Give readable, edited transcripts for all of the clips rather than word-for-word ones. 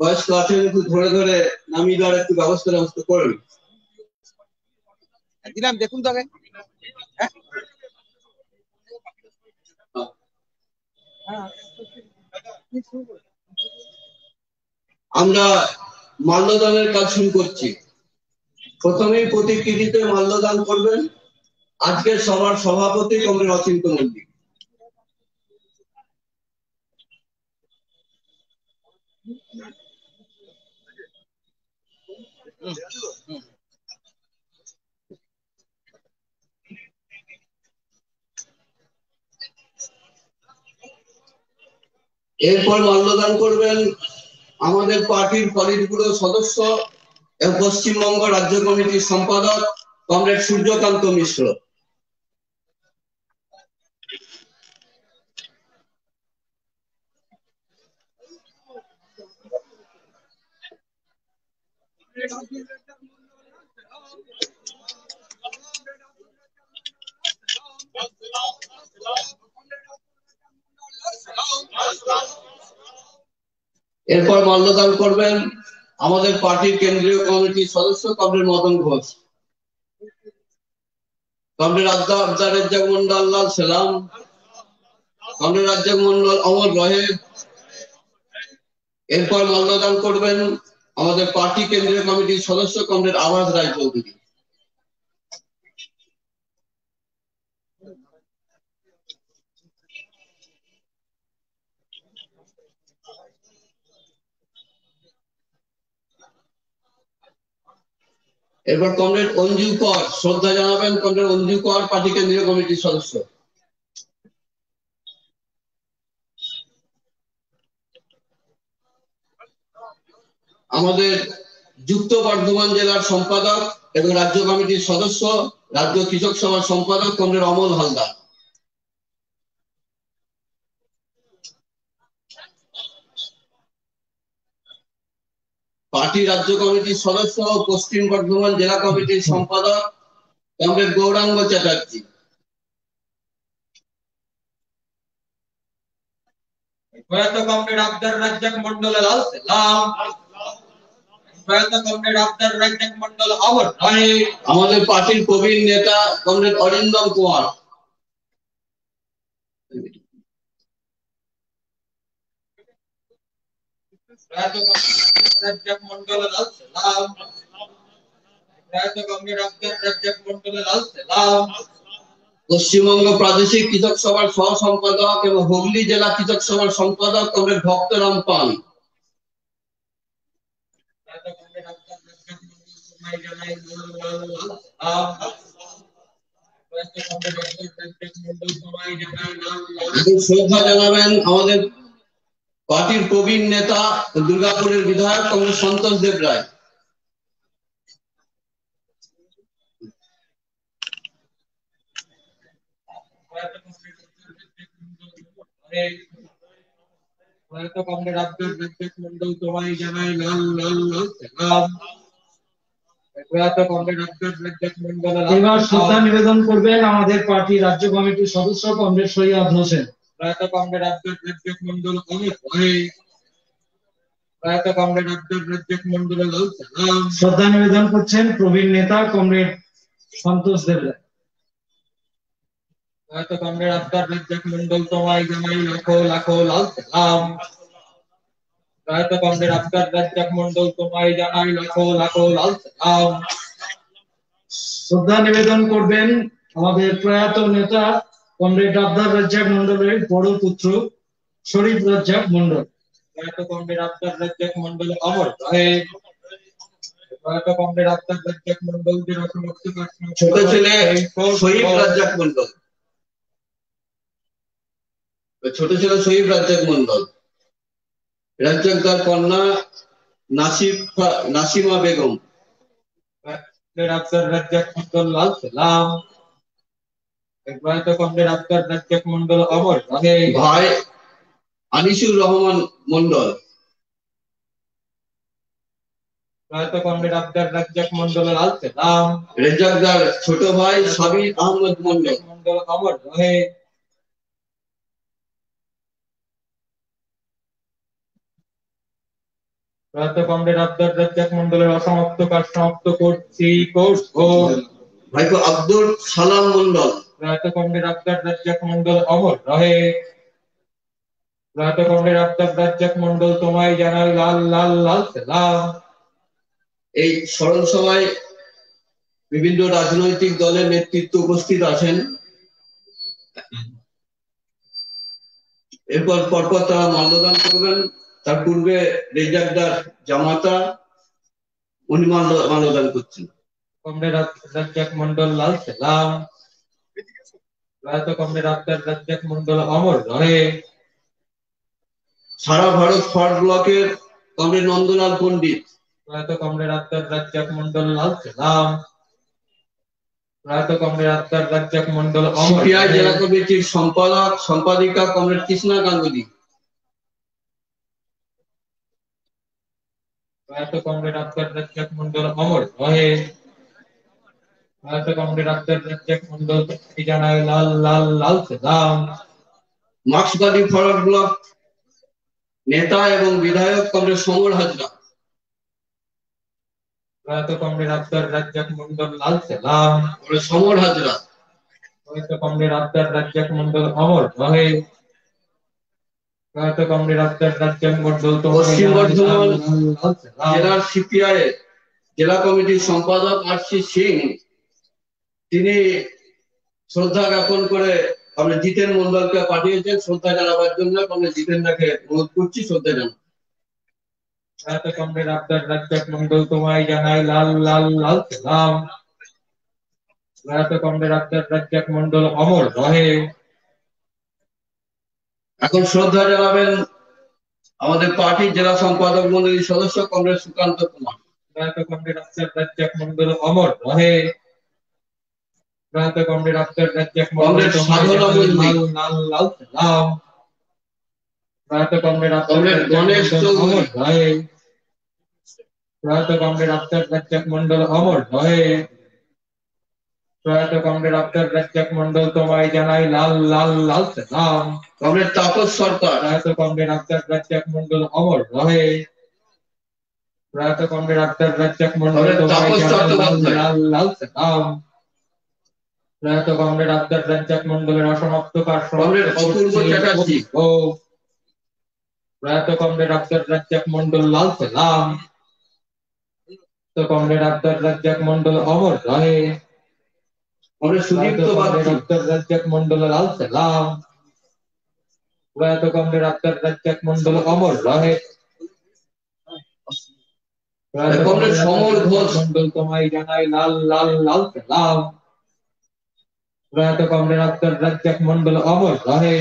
বয়স্ক আছেন, একটু ধরে ধরে নামিয়ে দেওয়ার একটু ব্যবস্থা করুন। দিলাম, দেখুন তো আগে। আমরা মাল্যদানের কাজ শুরু করছি। প্রথমেই প্রতিকৃতিতে মাল্যদান করবেন আজকের সভার সভাপতি কমরেড অচিন্ত মল্লিক। এরপর মাল্যদান করবেন আমাদের পার্টির পলিট ব্যুরো সদস্য এবং পশ্চিমবঙ্গ রাজ্য কমিটির সম্পাদক কমরেড সূর্যকান্ত মিশ্র। এরপর মাল্যদান করবেন আমাদের পার্টির কেন্দ্রীয় কমিটির সদস্য কমরেড মদন ঘোষ, কমরেড আব্দুর রাজ্জাক মন্ডল লাল সেলাম, কমরেড রাজ্জাক মন্ডল অমর রহে। এরপর মাল্যদান করবেন আমাদের পার্টি কেন্দ্রীয় কমিটির সদস্য কমরেড আবাস রায় চৌধুরী। এরপর কমরেড অঞ্জু কর শ্রদ্ধা জানাবেন, কমরেড অঞ্জু কর পার্টি কেন্দ্রীয় কমিটির সদস্য। আমাদের যুক্ত বর্ধমান জেলার সম্পাদক এবং রাজ্য কমিটির সদস্য, রাজ্য কৃষক সভার সম্পাদক কমরেড অমল হালদার। পার্টি রাজ্য কমিটির সদস্য ও পশ্চিম বর্ধমান জেলা কমিটির সম্পাদক কমরেড গৌরাঙ্গ চ্যাটার্জি। প্রয়াত কমরেড আব্দুর রাজ্জাক মন্ডল লাল সেলাম, প্রয়াত কমরেড আব্দুর রাজ্জাক মন্ডল অমর রহে। আমাদের পার্টির প্রবীণ নেতা কমরেড অরিন্দম কুমার। প্রয়াত কমরেড রাজ্জাক মন্ডল লাল সেলাম, প্রয়াত কমরেড আব্দুর রাজ্জাক মন্ডল লাল সেলাম। পশ্চিমবঙ্গ প্রাদেশিক কৃষক সভার সহ সম্পাদক এবং হুগলি জেলা কৃষক সভার সম্পাদক কমরেড ভক্তরাম পান। শ্রদ্ধা জানাবেন আমাদের পার্টির প্রবীণ নেতা দুর্গাপুরের বিধায়ক কমরেড সন্তোষ দেব রায়। প্রয়াত কমরেড আব্দুর রাজ্জাক মন্ডল তোমায় জানাই লাল লাল লাল সেলাম। প্রয়াত কমরেড আব্দুর রাজ্জাক মন্ডল। এবার শ্রদ্ধা নিবেদন করবেন আমাদের পার্টি রাজ্য কমিটির সদস্য কমরেড সৈয়দ হোসেন। প্রয়াত কমরেড আব্দুর রাজ্জাক মন্ডল অমর রহে। প্রয়াত কমরেড আব্দুর রাজ্জাক মন্ডল লাল সেলাম। শ্রদ্ধা নিবেদন করছেন প্রবীণ নেতা কমরেড সন্তোষ দেব রায়। প্রয়াত কমরেড আব্দুর রাজ্জাক মন্ডল তোমায় জানাই লাখো লাখো লাল সেলাম। প্রয়াত কমরেড আব্দুর রাজ্জাক মন্ডল তোমায় জানাই লাখো লাখো লাল সেলাম। শ্রদ্ধা নিবেদন করবেন আমাদের প্রয়াত নেতা কমরেড আব্দুর রাজ্জাক মন্ডলের বড় পুত্র শরীফ রাজ্জাক মন্ডল। প্রয়াত কমরেড আব্দুর রাজ্জাক মন্ডল অমর রহে। প্রয়াত কমরেড আব্দুর রাজ্জাক মন্ডল ছোট ছেলে শহীদ রাজ্জাক মন্ডল, ছোট ছেলে শহীদ রাজ্জাক মন্ডল। রাজ্জাকদার কন্যা নাসিমা বেগম। আব্দুর রাজ্জাক মন্ডল লাল সেলাম। প্রয়াত কমরেড আব্দুর রাজ্জাক মন্ডল অমর রহে। ভাই আনিসুর রহমান মন্ডল। প্রয়াত কমরেড আব্দুর রাজ্জাক মন্ডল লাল সেলাম। রাজ্জাকদার ছোট ভাই সাবির আহমদ মন্ডল অমর রহে। প্রয়াত কমরেড আবদার রাজ্জাক মন্ডলের অসমাপ্ত কাজ সমাপ্ত করছি করবো। ভাইপো আব্দুল সালাম মন্ডল। প্রয়াত কমরেড আবদার রাজ্জাক মন্ডল অমর রহে। প্রয়াত কমরেড আবদার রাজ্জাক মন্ডল তোমায় জানাই লাল লাল লাল সালাম। এই স্মরণ সভায় বিভিন্ন রাজনৈতিক দলের নেতৃত্ব উপস্থিত আছেন। এরপর পরপর তারা মাল্যদান করবেন। তার পূর্বে রেজাকদার জামাতা উনি মাল্যদান করছেন। কমরেড রাজ্জাক মন্ডল লাল সালাম। প্রয়াত কমরেড আবদার রাজ্জাক মন্ডল অমর রহে। সারা ভারত ফর্ট ব্লকের কমরেড নন্দলাল পণ্ডিত। প্রয়াত কমরেড আবদার রাজ্জাক মন্ডল লাল সালাম। প্রয়াত কমরেড আবদার রাজ্জাক মন্ডল অমর সিপিআই রহে। জেলা কমিটির সম্পাদক সম্পাদিকা কমরেড কৃষ্ণা গাঙ্গুলি। প্রয়াত কমরেড আবদার রাজ্জাক মন্ডল অমর রহে। প্রয়াত কমরেড আবদার রাজ্জাক মন্ডল জানাই লাল লাল লাল সালাম। মার্ক্সবাদী ফরওয়ার্ড ব্লক নেতা এবং বিধায়ক কমরেড সমর হাজরা। প্রয়াত কমরেড আবদার রাজ্জাক মন্ডল লাল সালাম। কমরেড সমর হাজরা। প্রয়াত কমরেড আবদার রাজ্জাক মন্ডল অমর রহে। প্রয়াত কমরেড আবদার রাজ্জাক মন্ডল পশ্চিম বর্ধমান লাল সালাম। জেলার সিপিআই জেলা কমিটির সম্পাদক আর.সি. সিং তিনি শ্রদ্ধা জ্ঞাপন করে আমরা জিতেন মন্ডলকে পাঠিয়েছেন শ্রদ্ধা জানাবার জন্য। আমরা জিতেনদাকে অনুরোধ করছি শ্রদ্ধা জানান। প্রয়াত কমরেড আবদার রাজ্জাক মন্ডল তোমায় জানাই লাল লাল লাল সালাম। প্রয়াত কমরেড আবদার রাজ্জাক মন্ডল অমর রহে। এখন শ্রদ্ধা জানাবেন আমাদের পার্টির জেলা সম্পাদক মন্ডলীর সদস্য কমরেড সুকান্ত কুমার। প্রয়াত কমরেড আবদার রাজ্জাক মন্ডল অমর রহে। প্রয়াত কমরেড আবদার রাজ্জাক মন্ডল তোমায় জানাই লাল লাল লাল সালাম। প্রয়াত কমরেড আবদার গণেশ রাজ্জাক মন্ডল অমর রহে। প্রয়াত কমরেড আবদার রাজ্জাক মন্ডল অমর রহে। প্রয়াত কমরেড আবদার রাজ্জাক মন্ডল তোমায় জানাই লাল লাল লাল সালাম। কমরেড তাপস সরকার। প্রয়াত কমরেড আবদার রাজ্জাক মন্ডল অমর রহে। প্রয়াত কমরেড আবদার রাজ্জাক মন্ডল তোমায় জানাই লাল লাল লাল সালাম। প্রয়াত কমরেড আবদার রাজ্জাক মন্ডলের অসমাপ্ত কাজ কমরেড অপূর্ব চ্যাটার্জি। ও প্রয়াত কমরেড আবদার রাজ্জাক মন্ডল লাল সালাম। তো কমরেড আবদার রাজ্জাক মন্ডল অমর রহে। কমরেড সুদীপ্ত বাগচি। আবদার রাজ্জাক মন্ডল লাল সালাম। প্রয়াত কমরেড আবদার রাজ্জাক মন্ডল অমর রহে। কমরেড সমর ঘোষ মন্ডল তোমায় জানাই লাল লাল লাল সালাম। প্রয়াত কমরেড আবদার রাজ্জাক মন্ডল অমর রহে।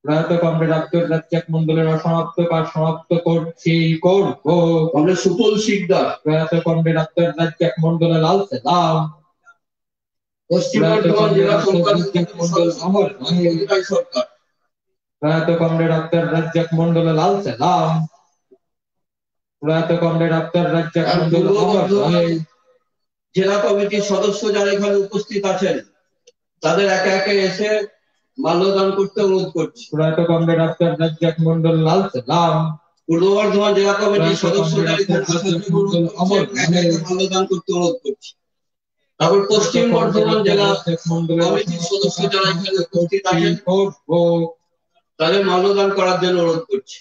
প্রয়াত কমরেড আবদার রাজ্জাক মন্ডলের অসমাপ্ত কাজ সমাপ্ত করছি করবো। কমরেড সুপল শিকদার। প্রয়াত কমরেড আবদার রাজ্জাক মন্ডল লাল সালাম। পশ্চিম বর্ধমান জেলা সম্পাদক মন্ডল অমর রহে। সরকার। প্রয়াত কমরেড আবদার রাজ্জাক মন্ডল লাল সালাম। প্রয়াত কমরেড আবদার রাজ্জাক মন্ডল অমর রহে। জেলা কমিটির সদস্য যারা এখানে উপস্থিত আছেন তাদের একে একে এসে মাল্যদান করতে অনুরোধ করছি। প্রয়াত কমরেড আবদার রাজ্জাক মন্ডল লাল সালাম। পূর্ব বর্ধমান জেলা কমিটির সদস্য যারা এখানে মাল্যদান করতে অনুরোধ করছি। তারপর পশ্চিম বর্ধমান জেলা কমিটির সদস্য যারা এখানে উপস্থিত আছেন তাদের মাল্যদান করার জন্য অনুরোধ করছি।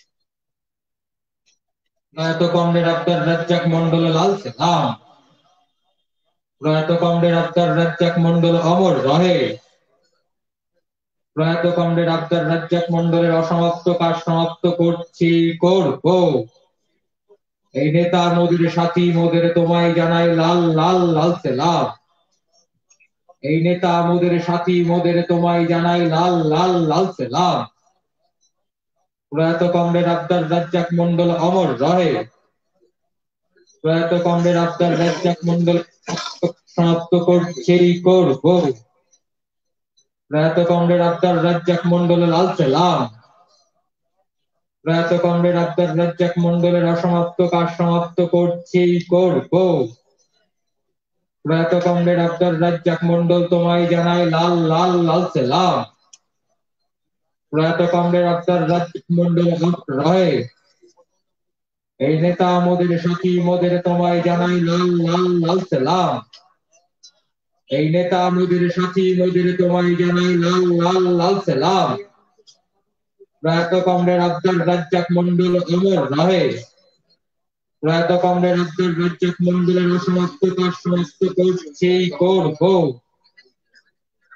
প্রয়াত কমরেড আবদার রাজ্জাক মন্ডল লাল সালাম। প্রয়াত কমরেড আবদার রাজ্জাক মন্ডল অমর রহে। প্রয়াত কমরেড আবদার রাজ্জাক মন্ডলের অসমাপ্ত কাজ সমাপ্ত করছি করবো। এই নেতা মোদের সাথী মোদের তোমায় জানাই লাল লাল লাল সালাম। এই নেতা মোদের সাথী মোদের তোমায় জানাই লাল লাল লাল সালাম। প্রয়াত কমরেড আবদার রাজ্জাক মন্ডল অমর রহে। প্রয়াত কমরেড আবদার রাজ্জাক মন্ডল সমাপ্ত করছি করবো। প্রয়াত কমরেড আবদার রাজ্জাক মন্ডল লাল সালাম। প্রয়াত কমরেড আবদার রাজ্জাক মন্ডলের অসমাপ্ত কাজ সমাপ্ত করছি করবো। প্রয়াত কমরেড আবদার রাজ্জাক মন্ডল তোমায় জানাই লাল লাল লাল সালাম। প্রয়াত কমরেড আবদার রাজ্জাক মন্ডল রহে। এই নেতা মোদের সাথী মোদের তোমায় জানাই লাল লাল লাল সালাম। এই নেতা মোদের সাথী মোদের তোমায় জানাই লাল লাল লাল সালাম। প্রয়াত কমরেড আব্দুল রাজ্জাক মন্ডল অমর রহে। প্রয়াত কমরেড আব্দুল রাজ্জাক মন্ডলের অসমাপ্ত কাজ সমাপ্ত করছি করব।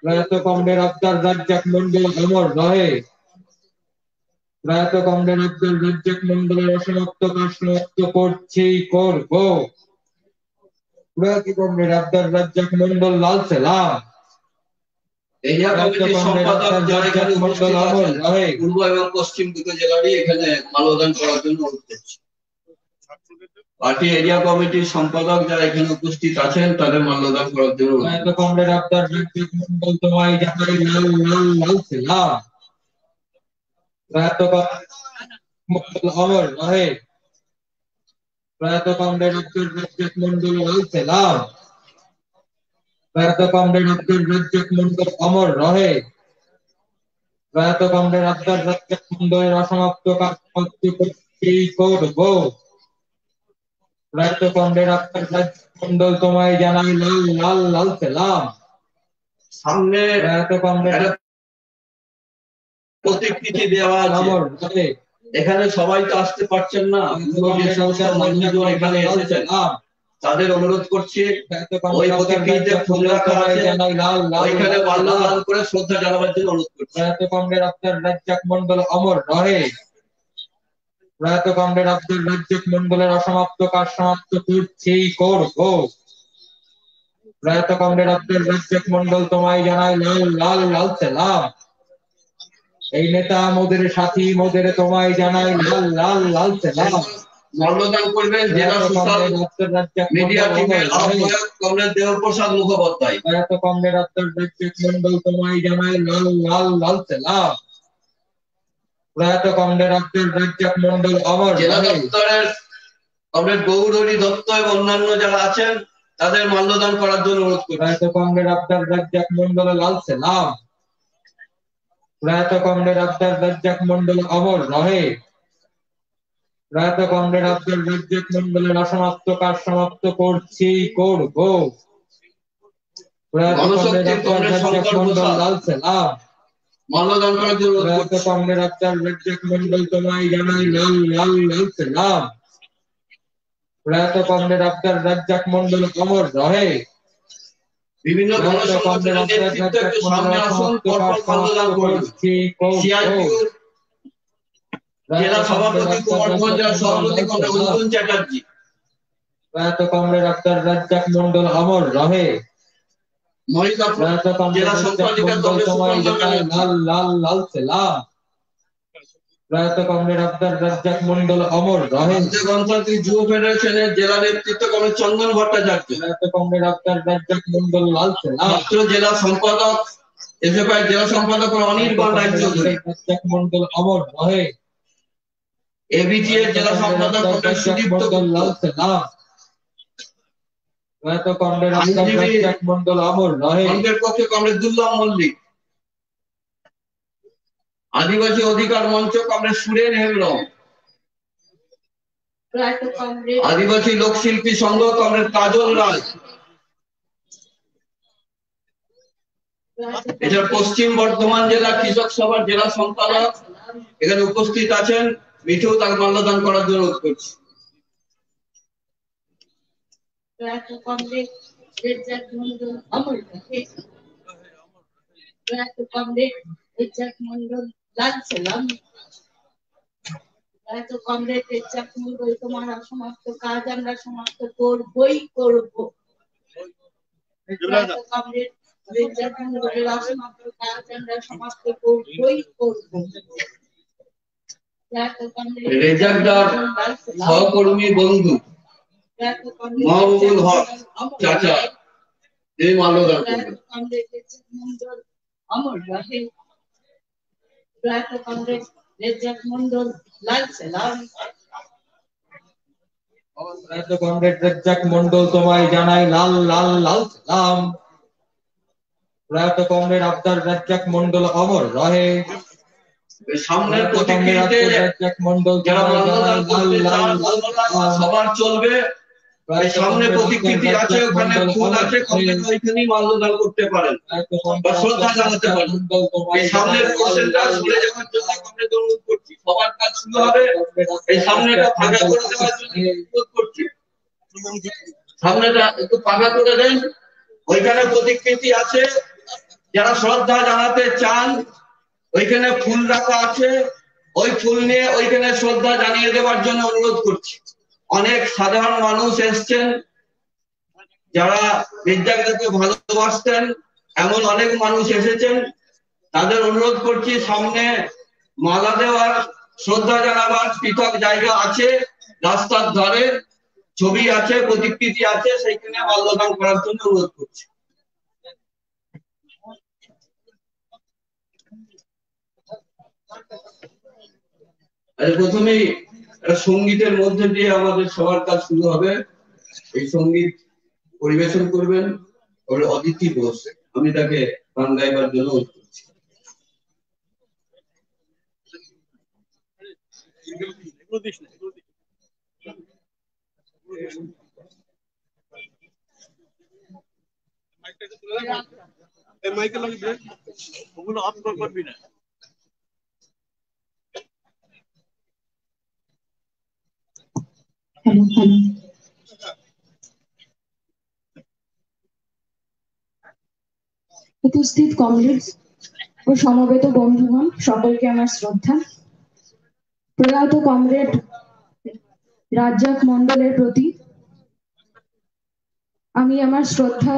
প্রয়াত কমরেড আব্দুল রাজ্জাক মন্ডল অমর রহে। প্রয়াত কমরেড আব্দুল রাজ্জাক মন্ডলের অসমাপ্ত কাজ সমাপ্ত করছি করব। প্রয়াত কমরেড আব্দুল রাজ্জাক মন্ডল লাল সালাম। এরিয়া কমিটির সম্পাদক যারা এখানে উপস্থিত আছেন পূর্ব এবং পশ্চিম দুটো জেলারই এখানে মাল্যদান করার জন্য অনুরোধ করছি। পার্টি এরিয়া কমিটির সম্পাদক যারা এখানে উপস্থিত আছেন তাদের মাল্যদান করার জন্য প্রয়াত কমরেড আব্দুল রাজ্জাক মন্ডল তোমায় জানাই লাল লাল লাল সালাম। প্রয়াত মন্ডল অমর রহে। প্রয়াত কমরেড আব্দুল রাজ্জাক মন্ডল লাল সালাম। প্রয়াত কমরেড আব্দুল রাজ্জাক মন্ডল অমর রহে। প্রয়াত কমরেড আব্দুল রাজ্জাক মন্ডলের অসমাপ্ত কাজ সমাপ্ত করছি করব। প্রয়াত কমরেড আব্দুল রাজ্জাক মন্ডল তোমায় জানাই লাল লাল লাল সালাম। সামনে প্রয়াত কমরেড প্রতিকৃতি দেওয়া আছে। অমর রহে। এখানে সবাই তো আসতে পারছেন না, যে সমস্ত মানুষজন এখানে এসেছেন তাদের অনুরোধ করছি ওই প্রতিকৃতিতে ফুল রাখা আছে ওইখানে মাল্যদান করে শ্রদ্ধা জানাবার জন্য অনুরোধ করছি। প্রয়াত কমরেড আব্দুল রাজ্জাক মন্ডল অমর রহে। প্রয়াত কমরেড আব্দুল রাজ্জাক মন্ডলের অসমাপ্ত কাজ সমাপ্ত করছি করব। প্রয়াত কমরেড আব্দুল রাজ্জাক মন্ডল তোমায় জানাই লাল লাল লাল সালাম। এই নেতা মোদের সাথী মোদের তোমায় জানাই লাল লাল লাল সালাম। মাল্যদান করবেন জেলা সোশ্যাল মিডিয়া টিমের আহ্বায়ক কমরেড দেবপ্রসাদ মুখোপাধ্যায়। প্রয়াত কমরেড আব্দুল রাজ্জাক মন্ডল তোমায় জানাই লাল লাল লাল সালাম। প্রয়াত কমরেড আব্দুল রাজ্জাক মন্ডল অমর জেলা রহে। দপ্তরের কমরেড গৌরহরি দত্ত এবং অন্যান্য যারা আছেন তাদের মাল্যদান করার জন্য অনুরোধ করছি। প্রয়াত কমরেড আব্দুল রাজ্জাক মন্ডল লাল সালাম। প্রয়াত কমরেড আব্দুল রাজ্জাক মন্ডল অমর রহে। প্রয়াত কমরেড আব্দুল রাজ্জাক মন্ডলের অসমাপ্ত কাজ সমাপ্ত করছি করব। প্রয়াত কমরেড আব্দুল রাজ্জাক মন্ডল লাল সালাম। মাল্যদান করার জন্য অনুরোধ প্রয়াত করছি। কমরেড আব্দুল রাজ্জাক মন্ডল তোমায় জানাই লাল লাল লাল সালাম। প্রয়াত কমরেড আব্দুল রাজ্জাক মন্ডল অমর রহে। বিভিন্ন গণসংগঠনের নেতৃত্ব একটু সামনে আসুন, পরপর মাল্যদান করুন। সিআইটিউর জেলা সভাপতি কুমারগঞ্জ জেলা সভাপতি কমরেড উত্তম চ্যাটার্জি। প্রয়াত কমরেড আব্দুল রাজ্জাক মন্ডল অমর রহে। মহিলাপুর প্রয়াত কমরেড জেলা রাজ্জাক সম্পাদিকা মন্ডল কমরেড তোমায় সুকান্ত জানাই ব্যানার্জি। লাল লাল লাল সালাম। প্রয়াত কমরেড আব্দুল রাজ্জাক মন্ডল অমর রহে। ভারতীয় গণতান্ত্রিক যুব ফেডারেশনের জেলা নেতৃত্ব কমরেড চন্দন ভট্টাচার্য। প্রয়াত কমরেড আব্দুল রাজ্জাক মন্ডল লাল সালাম। ছাত্র জেলা সম্পাদক এসএফআই জেলা সম্পাদক অনির্বাণ রায়চৌধুরী। রাজ্জাক মন্ডল অমর রহে। এবিটি এর জেলা সম্পাদক কমরেড সুদীপ্ত মন্ডল লাল গুপ্ত। সালাম। প্রয়াত কমরেড আব্দুল রাজ্জাক মন্ডল অমর রহে। কংগ্রেস পক্ষে কমরেড দুর্লভ মল্লিক। আদিবাসী অধিকার মঞ্চ কমরেড সুরেন হেমব্রম। আদিবাসী লোকশিল্পী সংঘ কমরেড কাজল রায়। এছাড়া পশ্চিম বর্ধমান জেলা কৃষক সভার জেলা সম্পাদক এখানে উপস্থিত আছেন, মিঠু তার মাল্যদান করার জন্য অনুরোধ করছি। প্রয়াত কমরেড রেজ্জাক মন্ডল অমর রহে। প্রয়াত কমরেড রেজ্জাক মন্ডল লাল সালাম। প্রয়াত কমরেড রেজ্জাক মন্ডল তোমার অসমাপ্ত কাজ আমরা সমাপ্ত করবই করব। প্রয়াত কমরেড রেজ্জাক মন্ডলের অসমাপ্ত কাজ আমরা সমাপ্ত করবই করব। প্রয়াত কমরেড রেজাক ডার সহকর্মী বন্ধু মাহবুবুল হক চাচা এই মাল্যদান করবেন। মন্ডল অমর রহে। প্রয়াত কমরেড রেজ্জাক মন্ডল লাল সালাম। প্রয়াত কমরেড রেজ্জাক মন্ডল তোমায় জানাই লাল লাল লাল সালাম। প্রয়াত কমরেড আব্দুল রাজ্জাক মন্ডল অমর রহে। সামনের প্রতিকৃতিতে যারা মাল্যদান করতে চান সবার চলবে। সামনে প্রতিকৃতি আছে, ওখানে ফুল আছে, ওইখানেই মাল্যদান করতে পারেন বা শ্রদ্ধা জানাতে পারেন। এই সামনের পোর্শনটা সরে যাওয়ার জন্য আমরা অনুরোধ করছি, সবার কাজ শুরু হবে। এই সামনেটা ফাঁকা করে দেওয়ার জন্য অনুরোধ করছি, সামনেটা একটু ফাঁকা করে দেন। ওইখানে প্রতিকৃতি আছে, যারা শ্রদ্ধা জানাতে চান ওইখানে ফুল রাখা আছে, ওই ফুল নিয়ে ওইখানে শ্রদ্ধা জানিয়ে দেওয়ার জন্য অনুরোধ করছি। অনেক সাধারণ মানুষ এসছেন যারা বিদ্যাকে ভালোবাসতেন, এমন অনেক মানুষ এসেছেন, তাদের অনুরোধ করছি সামনে মালা দেওয়ার, শ্রদ্ধা জানাবার পৃথক জায়গা আছে, রাস্তার ধারে ছবি আছে, প্রতিকৃতি আছে, সেইখানে মাল্যদান করার জন্য অনুরোধ করছি। প্রথমেই সঙ্গীতের মধ্যে দিয়ে আমাদের সবার কাজ শুরু হবে। এই সঙ্গীত পরিবেশন করবেন অদিতি বোস, আমি তাকে গান গাইবার জন্য অনুরোধ করছি। মাইকেল লাগবে, ওগুলো অফ করবি না। উপস্থিত কমরেডস ও সমবেত বন্ধুগণ, সকলকে আমার শ্রদ্ধা। প্রয়াত কমরেড রাজ্জাক মন্ডলের প্রতি আমি আমার শ্রদ্ধা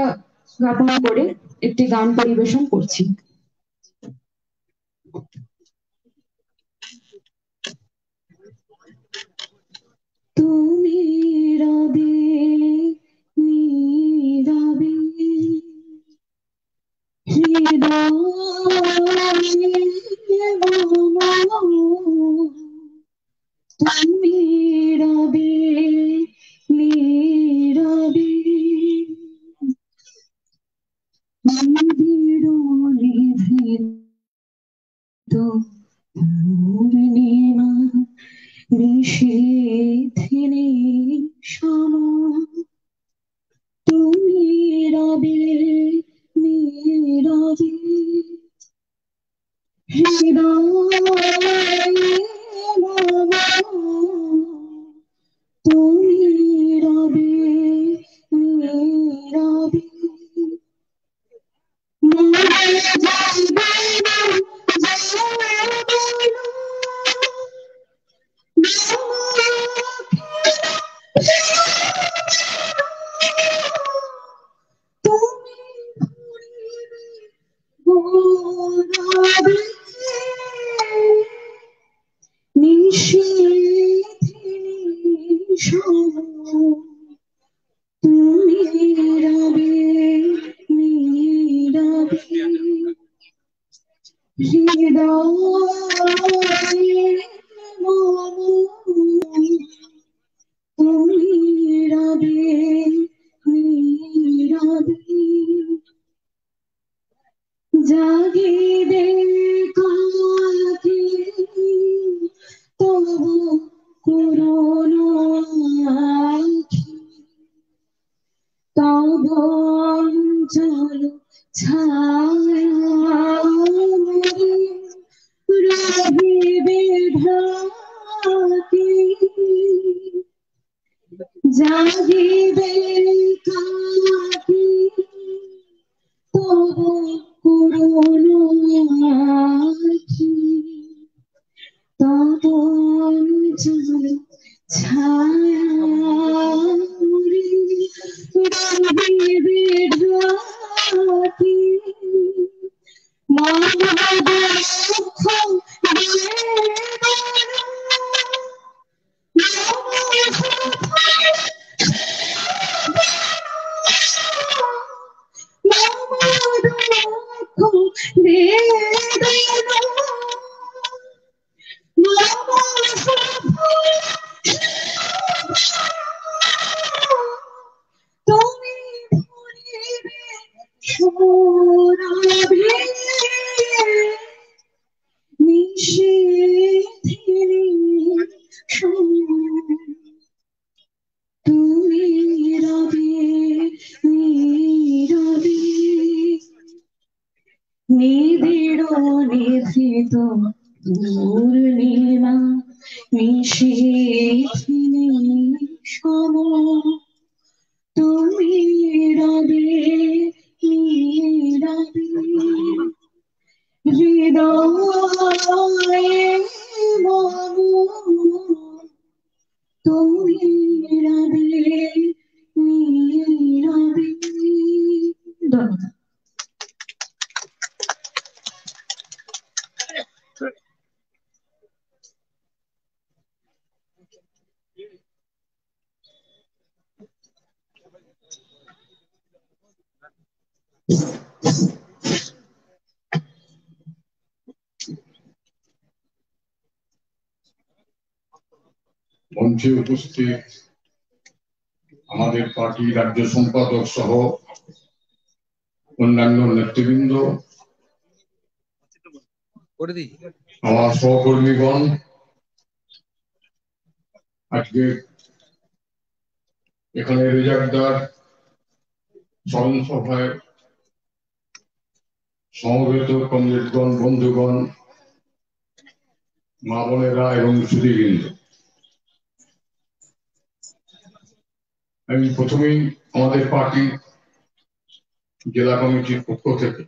জ্ঞাপন করে একটি গান পরিবেশন করছি। তুমি রবে নীরবে তুমি রবে নীরবে পূর্ণিমা নিশীথিনী সম, তুমি রবে নীরবে তুমি রবে নীরবে জাগিবে কাকে তবু করুণা আঁখি, তব অঞ্চল ছায়া রহিবে ঢাকি, জাগিবে কাকে তবু করুণা আঁখি, তব অঞ্চল ছায়া রহিবে ঢাকি, তুমি প্রথিত পূর্ণিমা নিশীথিনী সম তুমি রবে নীরবে হৃদয়ে মম তুমি রবে নীরবে। ধন্যবাদ। মঞ্চে উপস্থিত আমাদের পার্টি রাজ্য সম্পাদক সহ অন্যান্য নেতৃবৃন্দ, আমার সহকর্মীগণ, আজকে এখানে রেজাকদার স্মরণ সভায় সমবেত কমরেডগণ, বন্ধুগণ, মা বোনেরা এবং সুধীবৃন্দ, আমি প্রথমেই আমাদের পার্টি জেলা কমিটির পক্ষ থেকে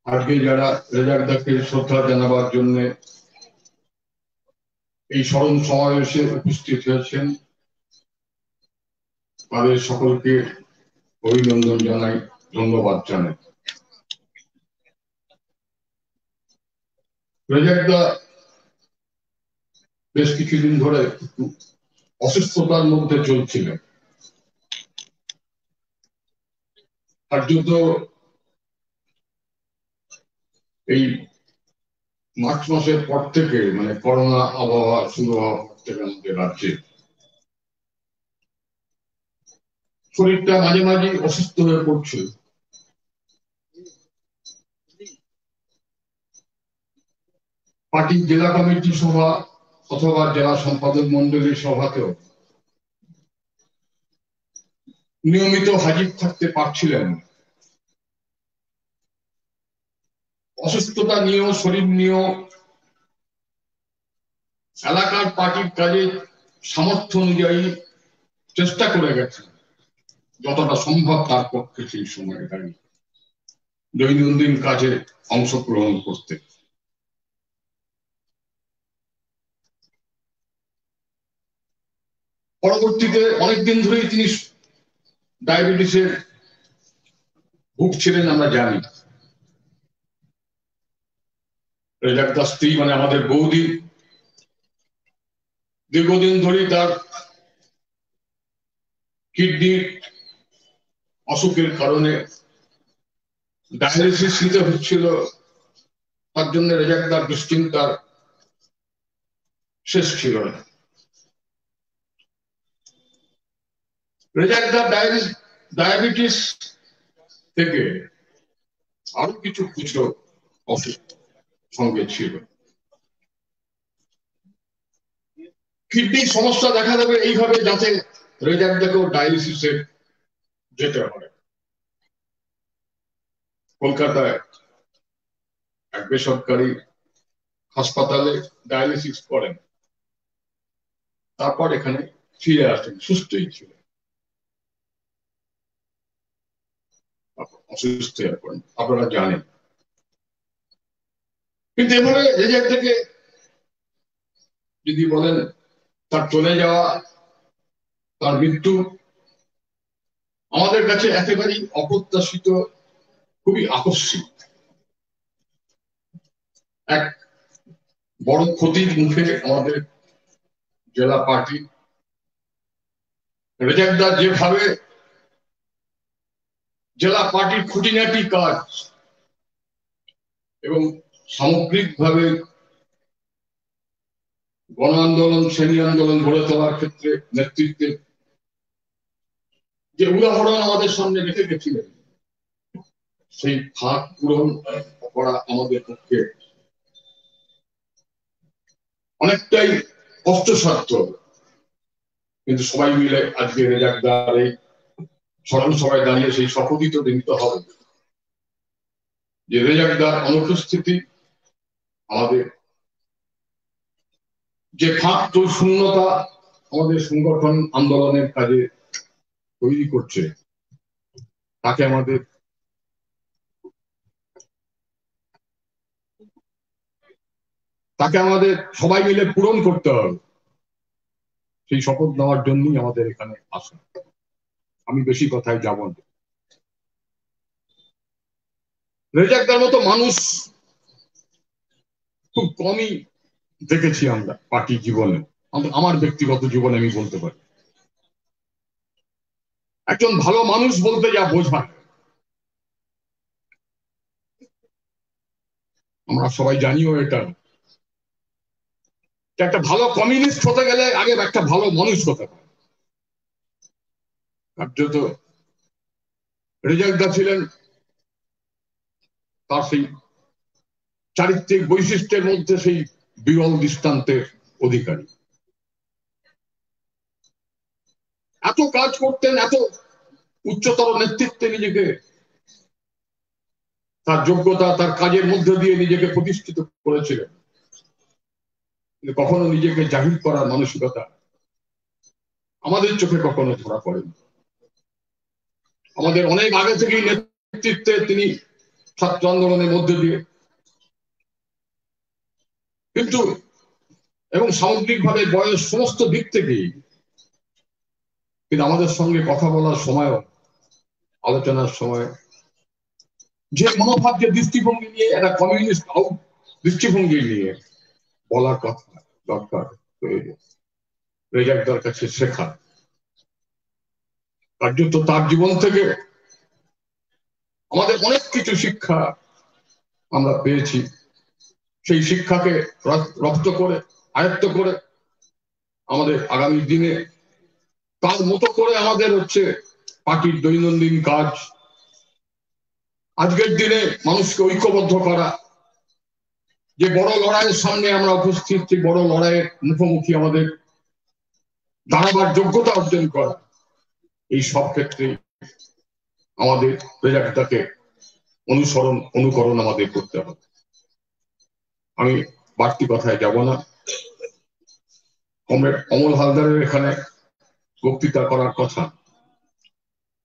আজকে যারা রেজাকদাকে শ্রদ্ধা জানাবার জন্য এই স্মরণ সমাবেশে উপস্থিত হয়েছেন তাদের সকলকে অভিনন্দন জানাই, ধন্যবাদ জানাই। রেজাকদা বেশ কিছুদিন ধরে অসুস্থতার মধ্যে চলছিলেন। কার্যত এই মার্চ মাসের পর থেকে, মানে করোনা আবহাওয়া শুরু হওয়ার পর থেকে আমাদের রাজ্যে শরীরটা মাঝে মাঝে অসুস্থ হয়ে পড়ছিল। পার্টির জেলা কমিটি সভা অথবা জেলা সম্পাদক মন্ডলীর সভাতেও নিয়মিত হাজির থাকতে পারছিলেন। অসুস্থতা নিয়েও, শরীর নিয়েও এলাকার পার্টির কাজে সামর্থ্য অনুযায়ী চেষ্টা করে গেছেন যতটা সম্ভব তার পক্ষে সেই সময় দাঁড়িয়ে দৈনন্দিন কাজে অংশগ্রহণ করতে। পরবর্তীতে অনেকদিন ধরেই তিনি ডায়াবেটিসে ভুগছিলেন আমরা জানি। রেজাকদার স্ত্রী মানে আমাদের বৌদি দীর্ঘদিন ধরেই তার কিডনির অসুখের কারণে ডায়ালিসিস নিতে হচ্ছিল। তার জন্য রেজাকদার দুশ্চিন্তার শেষ ছিল না। রেজাকদার ডায়াবেটিস থেকে আরো কিছু খুচরো অসুখ সঙ্গে ছিল। কিডনির সমস্যা দেখা দেবে এইভাবে যাতে রেজাকদাকেও ডায়ালিসিসে যেতে হয়। কলকাতায় এক বেসরকারি হাসপাতালে ডায়ালিসিস করেন, তারপর এখানে ফিরে আসেন, সুস্থই ছিলেন, অসুস্থ হয়ে পড়েন, আপনারা জানেন। কিন্তু এভাবে রেজাকদাকে যদি বলেন তার চলে যাওয়া, তার মৃত্যু আমাদের কাছে একেবারেই অপ্রত্যাশিত, খুবই আকস্মিক। এক বড় ক্ষতির মুখে আমাদের জেলা পার্টি। রেজাকদা যেভাবে জেলা পার্টির খুঁটিনাটি কাজ এবং সামগ্রিকভাবে গণ আন্দোলন, শ্রেণী আন্দোলন গড়ে তোলার ক্ষেত্রে নেতৃত্বে যে উদাহরণ আমাদের সামনে রেখে গেছিলেন, সেই ফাঁক পূরণ করা আমাদের পক্ষে অনেকটাই কষ্টসাধ্য। কিন্তু সবাই মিলে আজকে রেজাকদার এই স্মরণ সভায় দাঁড়িয়ে সেই শপথই তো নিতে হবে। যে রেজাকদার অনুপস্থিতি আমাদের যে ফাঁক শূন্যতা আমাদের সংগঠন আন্দোলনের কাজে তৈরি করছে, তাকে আমাদের সবাই মিলে পূরণ করতে হবে। সেই শপথ নেওয়ার জন্যই আমাদের এখানে আসা। আমি বেশি কথায় যাব না। রেজাকদার মতো মানুষ খুব কমই দেখেছি আমরা পার্টি জীবনে, আমার ব্যক্তিগত জীবনে আমি বলতে পারি। একজন ভালো মানুষ বলতে যা বোঝায় আমরা সবাই জানিও এটা। একটা ভালো কমিউনিস্ট হতে গেলে আগে একটা ভালো মানুষ হতে হয়। কার্যত রেজাকদা ছিলেন তার সেই চারিত্রিক বৈশিষ্ট্যের মধ্যে সেই বিরল দৃষ্টান্তের অধিকারী। এত কাজ করতেন, এত উচ্চতর নেতৃত্বে নিজেকে, তার যোগ্যতা তার কাজের মধ্যে দিয়ে নিজেকে প্রতিষ্ঠিত করেছিলেন। কখনো নিজেকে জাহির করার মানসিকতা আমাদের চোখে কখনো ধরা পড়েনি। আমাদের অনেক আগে থেকেই নেতৃত্বে তিনি ছাত্র আন্দোলনের মধ্যে দিয়ে কিন্তু এবং সামগ্রিকভাবে বয়স সমস্ত দিক থেকেই কিন্তু আমাদের সঙ্গে কথা বলার সময়, আলোচনার সময় যে মনোভাব, যে দৃষ্টিভঙ্গি নিয়ে একটা কমিউনিস্ট দৃষ্টিভঙ্গি নিয়ে বলার কথা দরকার রেজাকদার কাছে শেখা। কার্যত তার জীবন থেকে আমাদের অনেক কিছু শিক্ষা আমরা পেয়েছি। সেই শিক্ষাকে রপ্ত করে আয়ত্ত করে আমাদের আগামী দিনে তার মতো করে আমাদের পার্টির দৈনন্দিন কাজ, আজকের দিনে মানুষকে ঐক্যবদ্ধ করা, যে বড় লড়াইয়ের সামনে আমরা উপস্থিত, যে বড় লড়াইয়ের মুখোমুখি আমাদের দাঁড়াবার যোগ্যতা অর্জন করা, এই সব ক্ষেত্রে আমাদের রেজাকদাকে অনুকরণ আমাদের করতে হবে। আমি বাড়তি কথায় যাব না। কমরেড অমল হালদারের এখানে বক্তৃতা করার কথা,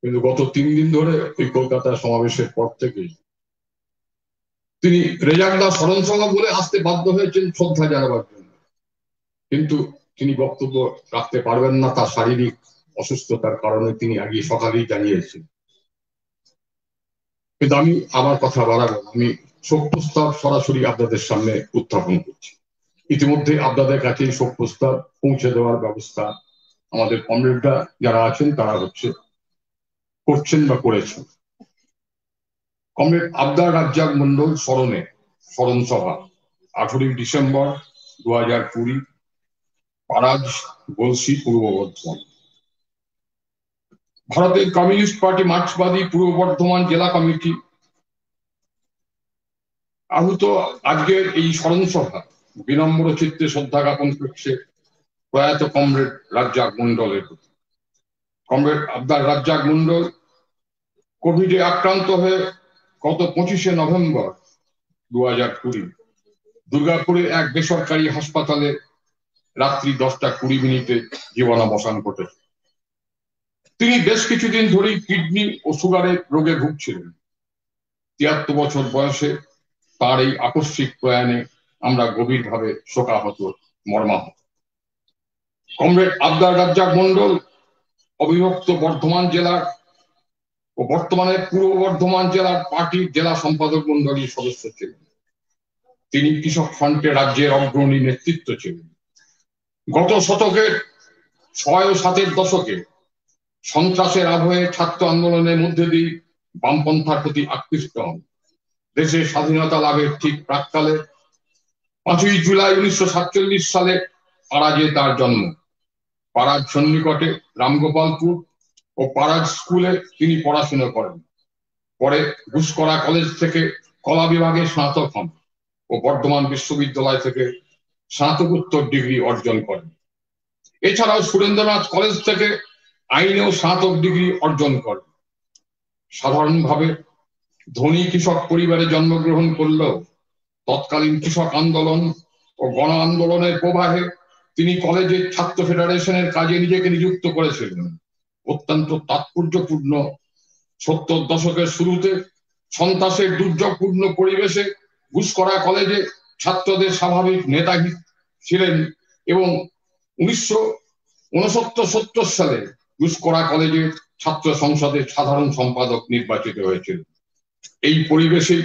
কিন্তু গত 3 দিন ধরে ওই কলকাতা সমাবেশের পর থেকে তিনি রেজাকদা স্মরণ সভা বলে আসতে বাধ্য হয়েছেন শ্রদ্ধা জানাবার জন্য, কিন্তু তিনি বক্তব্য রাখতে পারবেন না, তার শারীরিক অসুস্থতার কারণে তিনি আগে সকালেই জানিয়েছেন। কিন্তু আমি আমার কথা বাড়াবো, আমি শোক প্রস্তাব সরাসরি আপনাদের সামনে উত্থাপন করছি। ইতিমধ্যে আপনাদের কাছে শোক প্রস্তাব পৌঁছে দেওয়ার ব্যবস্থা আমাদের কমরেডরা যারা আছেন তারা করছেন বা করেছেন। কমরেড আবদার রাজ্জাক মন্ডল স্মরণ সভা 18 ডিসেম্বর 2020, পারাজ, গলসি, পূর্ব বর্ধমান। ভারতের কমিউনিস্ট পার্টি মার্ক্সবাদী পূর্ব বর্ধমান জেলা কমিটি আহত আজকের এই স্মরণ সভা বিনম্র চিত্তে শ্রদ্ধা জ্ঞাপন করছে প্রয়াত কমরেড রাজ্জাক মন্ডলের প্রতি। কমরেড আবদার রাজ্জাক মন্ডল কোভিডে আক্রান্ত হয়ে গত 25শে নভেম্বর 2020 দুর্গাপুরের এক বেসরকারি হাসপাতালে রাত্রি 10:20 জীবনাবসান ঘটেছে। তিনি বেশ কিছুদিন ধরেই কিডনি ও সুগারের রোগে ভুগছিলেন। 73 বছর বয়সে তার এই আকস্মিক প্রয়াণে আমরা গভীরভাবে শোকাহত, মর্মাহত। কমরেড আবদার রাজ্জাক মন্ডল অবিভক্ত বর্ধমান জেলার ও বর্তমানে পূর্ব বর্ধমান জেলার পার্টির জেলা সম্পাদক মন্ডলীর সদস্য ছিলেন। তিনি কৃষক ফ্রন্টে রাজ্যের অগ্রণী নেতৃত্ব ছিলেন। গত শতকের 6 ও 7-এর দশকে সন্ত্রাসের আবহে ছাত্র আন্দোলনের মধ্যে দিয়ে বামপন্থার প্রতি আকৃষ্ট হন। দেশের স্বাধীনতা লাভের ঠিক প্রাক্কালে 5ই জুলাই 1947 সালে পারাজে তার জন্ম। পারাজ সন্নিকটে রামগোপালপুর ও পারাজ স্কুলে তিনি পড়াশোনা করেন। পরে ঘুষকরা কলেজ থেকে কলা বিভাগে স্নাতক হন ও বর্ধমান বিশ্ববিদ্যালয় থেকে স্নাতকোত্তর ডিগ্রি অর্জন করেন। এছাড়াও সুরেন্দ্রনাথ কলেজ থেকে আইনেও স্নাতক ডিগ্রি অর্জন করেন। সাধারণভাবে ধনী কৃষক পরিবারে জন্মগ্রহণ করলেও তৎকালীন কৃষক আন্দোলন ও গণ আন্দোলনের প্রবাহে তিনি কলেজের ছাত্র ফেডারেশনের কাজে নিজেকে নিযুক্ত করেছিলেন। অত্যন্ত তাৎপর্যপূর্ণ 70 দশকের শুরুতে সন্ত্রাসের দুর্যোগপূর্ণ পরিবেশে ঘুষকরা কলেজে ছাত্রদের স্বাভাবিক নেতা ছিলেন এবং 1969-70 সালে ঘুষকরা কলেজে ছাত্র সংসদের সাধারণ সম্পাদক নির্বাচিত হয়েছিলেন। এই পরিবেশে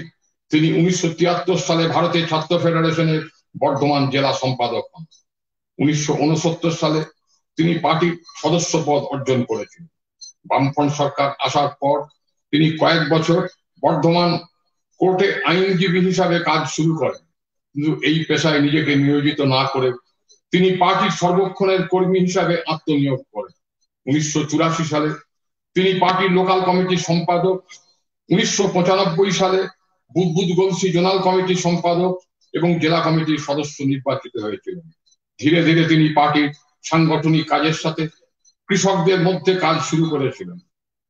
তিনি 1973 সালে ভারতের ছাত্র ফেডারেশনের বর্ধমান জেলা সম্পাদক হন। 1969 সালে তিনি পার্টির সদস্য পদ অর্জন করেছিলেন। বামফ্রন্ট সরকার আসার পর তিনি কয়েক বছর বর্ধমান কোর্টে আইনজীবী হিসাবে কাজ শুরু করেন, কিন্তু এই পেশায় নিজেকে নিয়োজিত না করে তিনি পার্টির সর্বক্ষণের কর্মী হিসাবে আত্মনিয়োগ করেন। 1984 সালে তিনি পার্টির লোকাল কমিটির সম্পাদক, 1995 সালে বুদবুদ-গলসি জোনাল কমিটির সম্পাদক এবং জেলা কমিটির সদস্য নির্বাচিত হয়েছিলেন। ধীরে ধীরে তিনি পার্টির সাংগঠনিক কাজের সাথে কৃষকদের মধ্যে কাজ শুরু করেছিলেন।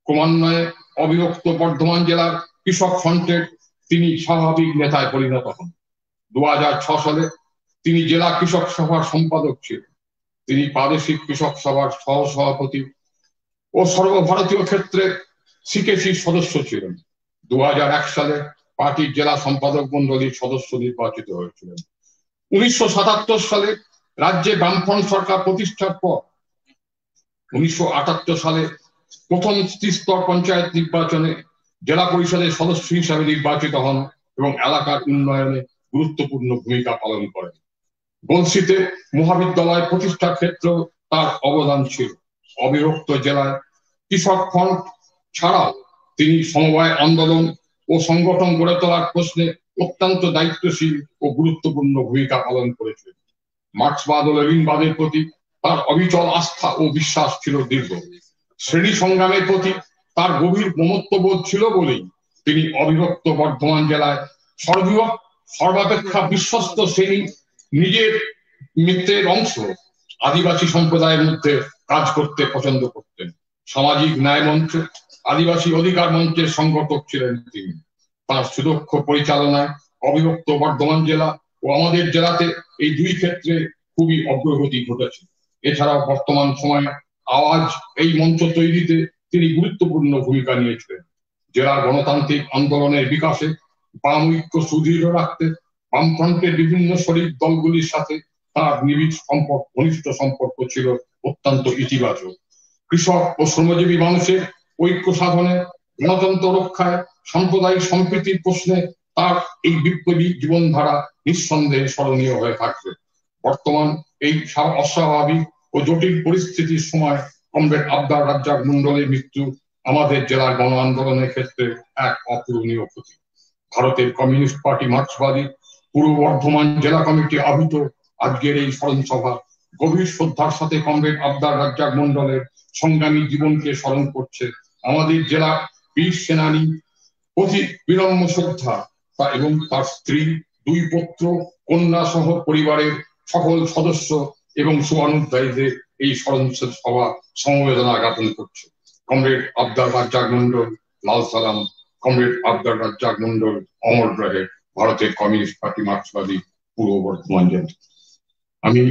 ক্রমান্বয়ে অবিভক্ত বর্ধমান জেলার কৃষক ফ্রন্টের তিনি স্বাভাবিক নেতায় পরিণত হন। 2006 সালে তিনি জেলা কৃষক সভার সম্পাদক ছিলেন। তিনি প্রাদেশিক কৃষক সভার সহসভাপতি ও সর্বভারতীয় ক্ষেত্রে সিকেসির সদস্য ছিলেন। 2001 সালে পার্টির জেলা সম্পাদক মন্ডলীর সদস্য নির্বাচিত হয়েছিলেন। 1977 সালে রাজ্যে বামফ্রন্ট সরকার প্রতিষ্ঠার পর 1978 সালে প্রথম ত্রিস্তর পঞ্চায়েত নির্বাচনে জেলা পরিষদের সদস্য হিসাবে নির্বাচিত হন এবং এলাকার উন্নয়নে গুরুত্বপূর্ণ ভূমিকা পালন করেন। গলসিতে মহাবিদ্যালয় প্রতিষ্ঠার ক্ষেত্রেও তার অবদান ছিল। অবিভক্ত জেলায় কৃষক ফ্রন্ট ছাড়াও তিনি সমবায় আন্দোলন ও সংগঠন গড়ে তোলার প্রশ্নে অত্যন্ত দায়িত্বশীল ও গুরুত্বপূর্ণ ভূমিকা পালন করেছিলেন। মার্ক্সবাদ ও লেনিনবাদের প্রতি তার অবিচল আস্থা ও বিশ্বাস ছিল দীর্ঘ। শ্রেণী সংগ্রামের প্রতি তার গভীর মমত্ববোধ ছিল বলেই তিনি অবিভক্ত বর্ধমান জেলায় সর্বাপেক্ষা বিশ্বস্ত শ্রেণী নিজের মিত্রের অংশ আদিবাসী সম্প্রদায়ের মধ্যে কাজ করতে পছন্দ করতেন। সামাজিক ন্যায় মঞ্চ, আদিবাসী অধিকার মঞ্চের সংগঠক ছিলেন তিনি। তার সুদক্ষ পরিচালনায় অবিভক্ত বর্ধমান জেলা ও আমাদের জেলাতে এই দুই ক্ষেত্রে খুবই অগ্রগতি ঘটেছে। এছাড়াও বর্তমান সময়ে আওয়াজ এই মঞ্চ তৈরিতে তিনি গুরুত্বপূর্ণ ভূমিকা নিয়েছিলেন। জেলার গণতান্ত্রিক আন্দোলনের বিকাশে বাম ঐক্য সুদৃঢ় রাখতে বামফ্রন্টের বিভিন্ন শরিক দলগুলির সাথে তার নিবিড় ঘনিষ্ঠ সম্পর্ক ছিল অত্যন্ত ইতিবাচক। কৃষক ও শ্রমজীবী মানুষের ঐক্য সাধনে, গণতন্ত্র রক্ষায়, সাম্প্রদায়িক সম্প্রীতির প্রশ্নে তার এই বিপ্লবী জীবনধারা নিঃসন্দেহে স্মরণীয় হয়ে থাকবে। বর্তমান এই অস্বাভাবিক ও জটিল পরিস্থিতির সময় কমরেড আবদার রাজ্জাক মন্ডলের মৃত্যু আমাদের জেলার গণ আন্দোলনের ক্ষেত্রে এক অপূরণীয় ক্ষতি। ভারতের কমিউনিস্ট পার্টি মার্ক্সবাদী পূর্ব বর্ধমান জেলা কমিটি আহূত আজকের এই স্মরণ সভা গভীর শ্রদ্ধার সাথে কমরেড আবদার রাজ্জাক মন্ডলের সংগ্রামী জীবনকে স্মরণ করছে। আমাদের জেলা বীর সেনানী প্রতি বিনম্র শ্রদ্ধা এবং তার স্ত্রী, দুই পুত্র, কন্যা সহ পরিবারের সকল সদস্য এবং শুভানুধ্যায়ীদের এই স্মরণ সভা সমবেদনা জ্ঞাপন করছে। কমরেড আবদার রাজ্জাক মন্ডল, লাল সালাম। কমরেড আবদার রাজ্জাক মন্ডল অমর রহে, ভারতের কমিউনিস্ট পার্টি মার্ক্সবাদী পূর্ব বর্ধমান জেলা। আমি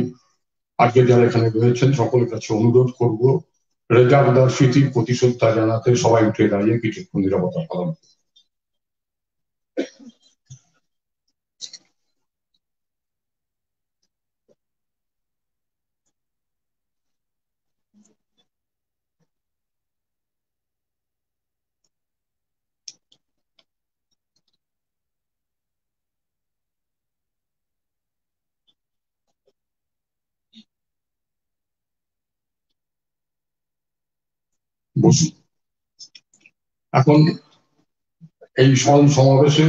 আজকে যারা এখানে রয়েছেন সকলের কাছে অনুরোধ করব রেজাউদ্দার স্মৃতির প্রতি শ্রদ্ধা জানাতে সবাই উঠে দাঁড়িয়ে কিছুক্ষণ নিরবতা পালন। বসুন। এখন এই স্মরণ সমাবেশে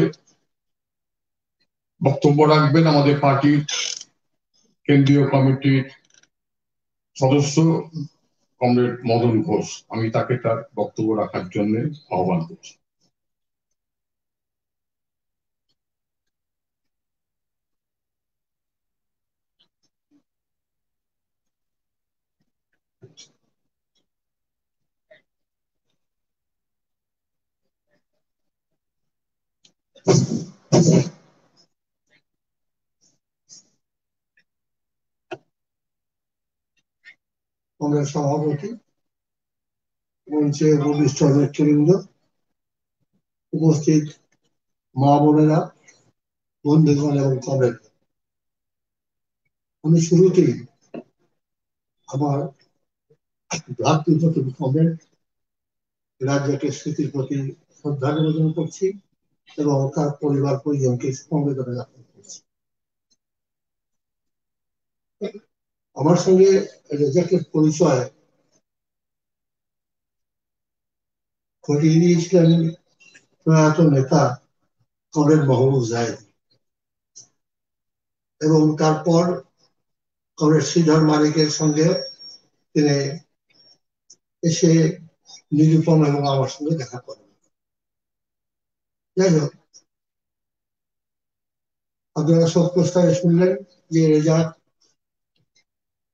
বক্তব্য রাখবেন আমাদের পার্টির কেন্দ্রীয় কমিটির সদস্য কমরেড মদন ঘোষ। আমি তাকে তার বক্তব্য রাখার জন্য আহ্বান করছি। কংগ্রেস সভাপতি, মঞ্চে উপবিষ্ট নেতৃবৃন্দ, উপস্থিত মা বোনেরা, বন্ধুগণ এবং কমরেড, আমি শুরুতেই আমার ভ্রাতৃপ্রতিম কমরেড রাজ্জাকের স্মৃতির প্রতি শ্রদ্ধা নিবেদন করছি এবং তার পরিবার পরিজনকে সমবেদনা জ্ঞাপন করছি। আমার সঙ্গে রেজাকের পরিচয় ঘটিয়ে দিয়েছিলেন প্রয়াত নেতা কমরেড মাহবুব জাহেদ এবং তারপর কমরেড শ্রীধর মালিকের সঙ্গে তিনি এসে নিরূপম এবং আমার সঙ্গে দেখা করেন। যাই হোক, আপনারা সব প্রস্তাবে শুনলেন যে রেজাক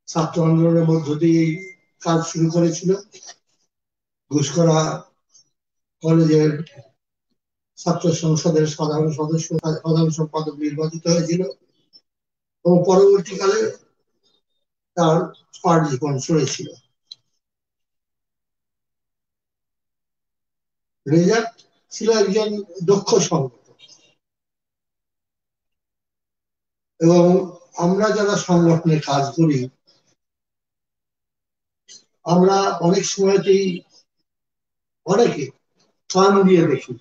ছাত্র আন্দোলনের মধ্য দিয়ে কাজ শুরু করেছিল। ঘুষকরা কলেজের ছাত্র সংসদের সাধারণ সদস্য, সাধারণ সম্পাদক নির্বাচিত হয়েছিল এবং পরবর্তীকালে তার পাঠ জীবন চলেছিল। রেজাক ছিল একজন দক্ষ সংগঠক এবং আমরা যারা সংগঠনে কাজ করি আমরা অনেক সময়তেই অনেকে কান দিয়ে দেখি,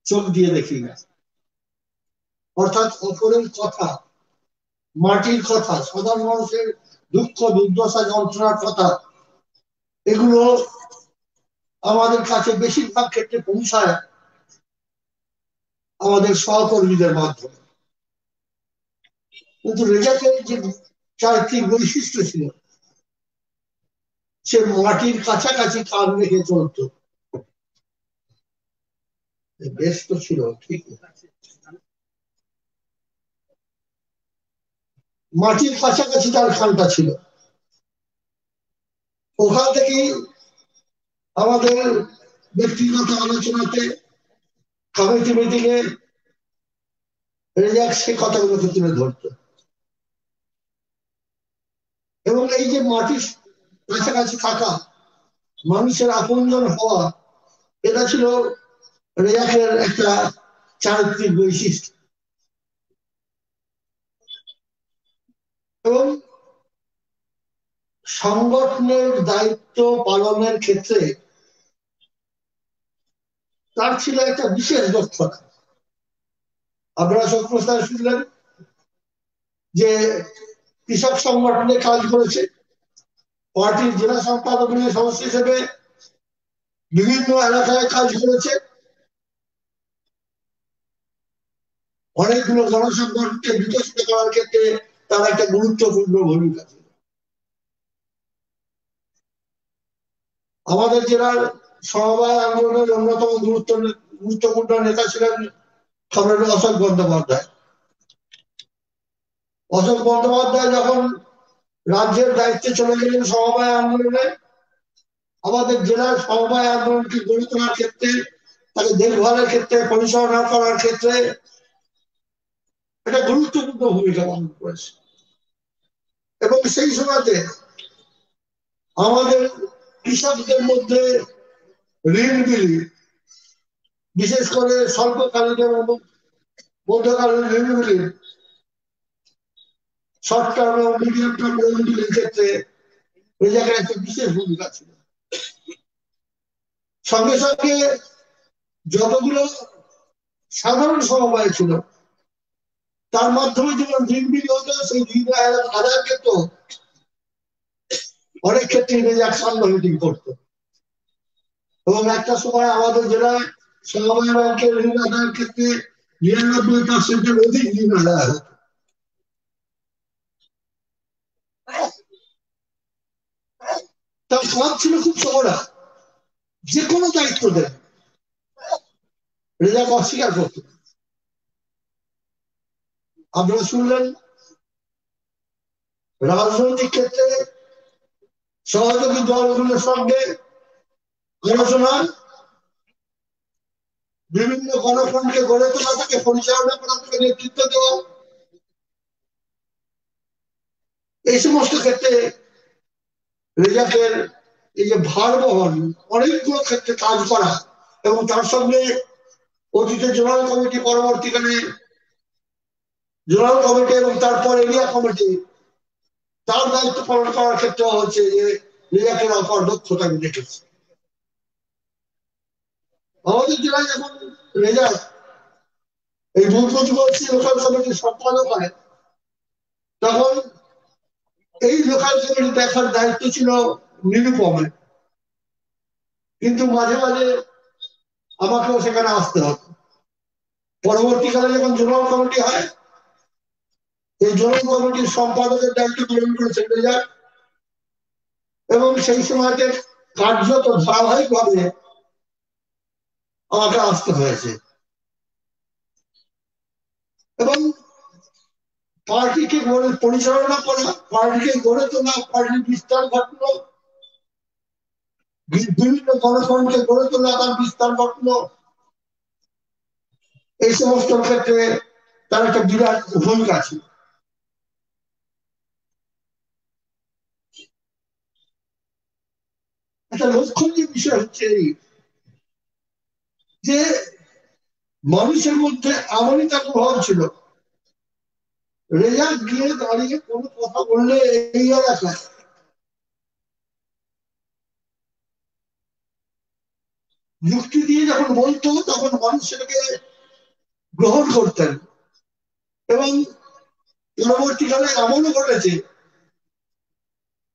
চোখ দিয়ে দেখি না। অর্থাৎ অপরের কথা, মাটির কথা, সাধারণ মানুষের দুঃখ দুর্দশা যন্ত্রণার কথা, এগুলো আমাদের কাছে বেশিরভাগ ক্ষেত্রে পৌঁছায় আমাদের সহকর্মীদের মাধ্যমে। কিন্তু রেজাকের যে চারিত্রিক বৈশিষ্ট্য ছিল, সে মাটির কাছাকাছি কান রেখে চলত। বেশ তো ছিল, ঠিক মাটির কাছাকাছি তার খানটা ছিল। ওখান থেকেই আমাদের ব্যক্তিগত আলোচনাতে, কমিটি মিটিংয়ে রেজাক সে কথাগুলোকে তুলে ধরত এবং এই যে মাটির কাছাকাছি থাকা, মানুষের আপনজন হওয়া, এটা ছিল রেজাকের একটা চারিত্রিক বৈশিষ্ট্য। এবং সংগঠনের দায়িত্ব পালনের ক্ষেত্রে তার ছিল একটা বিশেষ দক্ষতা। আপনারা সব প্রস্তাব শুনলেন যে কৃষক সংগঠনে কাজ করেছে, পার্টির জেলা সম্পাদকীয় সদস্য হিসেবে বিভিন্ন এলাকায় কাজ করেছে, অনেকগুলো গণসংগঠনকে বিকশিত করার ক্ষেত্রে তার একটা গুরুত্বপূর্ণ ভূমিকা ছিল। আমাদের জেলার সমবায় আন্দোলনের অন্যতম গুরুত্বপূর্ণ নেতা ছিলেন কমরেড অশোক বন্দ্যোপাধ্যায়। অশোক বন্দ্যোপাধ্যায় যখন রাজ্যের দায়িত্বে চলে গেলেন সমবায় আন্দোলনে, আমাদের জেলার সমবায় আন্দোলনকে গড়ে তোলার ক্ষেত্রে, তাকে দেখভালের ক্ষেত্রে, পরিচালনা করার ক্ষেত্রে একটা গুরুত্বপূর্ণ ভূমিকা পালন করেছে। এবং সেই সময়তে আমাদের কৃষকদের মধ্যে ঋণ বিলি, বিশেষ করে স্বল্পকালীন এবং মধ্যকালীন ঋণ বিলি, শর্ট টার্ম এবং মিডিয়াম টার্ম ঋণ বিলির ক্ষেত্রে ওই জায়গায় একটা বিশেষ ভূমিকা ছিল। সঙ্গে সঙ্গে যতগুলো সাধারণ সমবায় ছিল তার মাধ্যমে যেমন ঋণ বিলি হতো, সেই ঋণ আদায়ের ক্ষেত্রে অনেক ক্ষেত্রে রেজাক সামনে মিটিং করতো এবং একটা সময় আমাদের জেলায় সমবায় ব্যাংকের ঋণ আদায়ের ক্ষেত্রে 99% অধিক ঋণ আদায় হতো। তার কাজ ছিল খুব চওড়া, যে কোনো দায়িত্ব দেন রেজাক অস্বীকার করত। আপনারা শুনলেন রাজনৈতিক ক্ষেত্রে সহযোগী দলগুলোর সঙ্গে আলোচনা বিভিন্ন গণফ্রন্টকে গড়ে তোলা, তাকে পরিচালনা করা, তাকে নেতৃত্ব দেওয়া, এই সমস্ত ক্ষেত্রে রেজাকের এই যে ভার বহন, অনেকগুলো ক্ষেত্রে কাজ করা, এবং তার সঙ্গে অতীতে জোনাল কমিটি, পরবর্তীকালে জোনাল কমিটি এবং তারপর এরিয়া কমিটি, তার দায়িত্ব পালন করার ক্ষেত্রে হচ্ছে যে রেজাকের অপার দক্ষতা আমি দেখেছি। আমাদের জেলায় যখন রেজাক এই দুর্গতি লোকাল কমিটির সম্পাদক হয়, তখন এই লোকাল কমিটি দেখার দায়িত্ব ছিল নিরুপমের, কিন্তু মাঝে মাঝে আমাকেও সেখানে আসতে হতো। পরবর্তীকালে যখন জোনাল কমিটি হয়, এই জোনাল কমিটির সম্পাদকের দায়িত্ব পালন করেছেন রেজাক, এবং সেই সময়তে কার্যত ধারাবাহিকভাবে আমাকে আসতে হয়েছে। এবং পার্টিকে পরিচালনা করা, পার্টিকে গড়ে তোলা, পার্টির বিস্তার ঘটলো, বিভিন্ন গণফ্রন্টকে গড়ে তোলা, তার বিস্তার ঘটলো, এই সমস্ত ক্ষেত্রে তার একটা বিরাট ভূমিকা ছিল। একটা লক্ষণীয় বিষয় হচ্ছে এই যে মানুষের মধ্যে এমনই তার প্রভাব ছিল, রেজাক গিয়ে দাঁড়িয়ে কোনো কথা বললে এই এলাকায় যুক্তি দিয়ে যখন বলতো, তখন মানুষ সেটাকে গ্রহণ করতেন। এবং পরবর্তীকালে এমনও ঘটেছে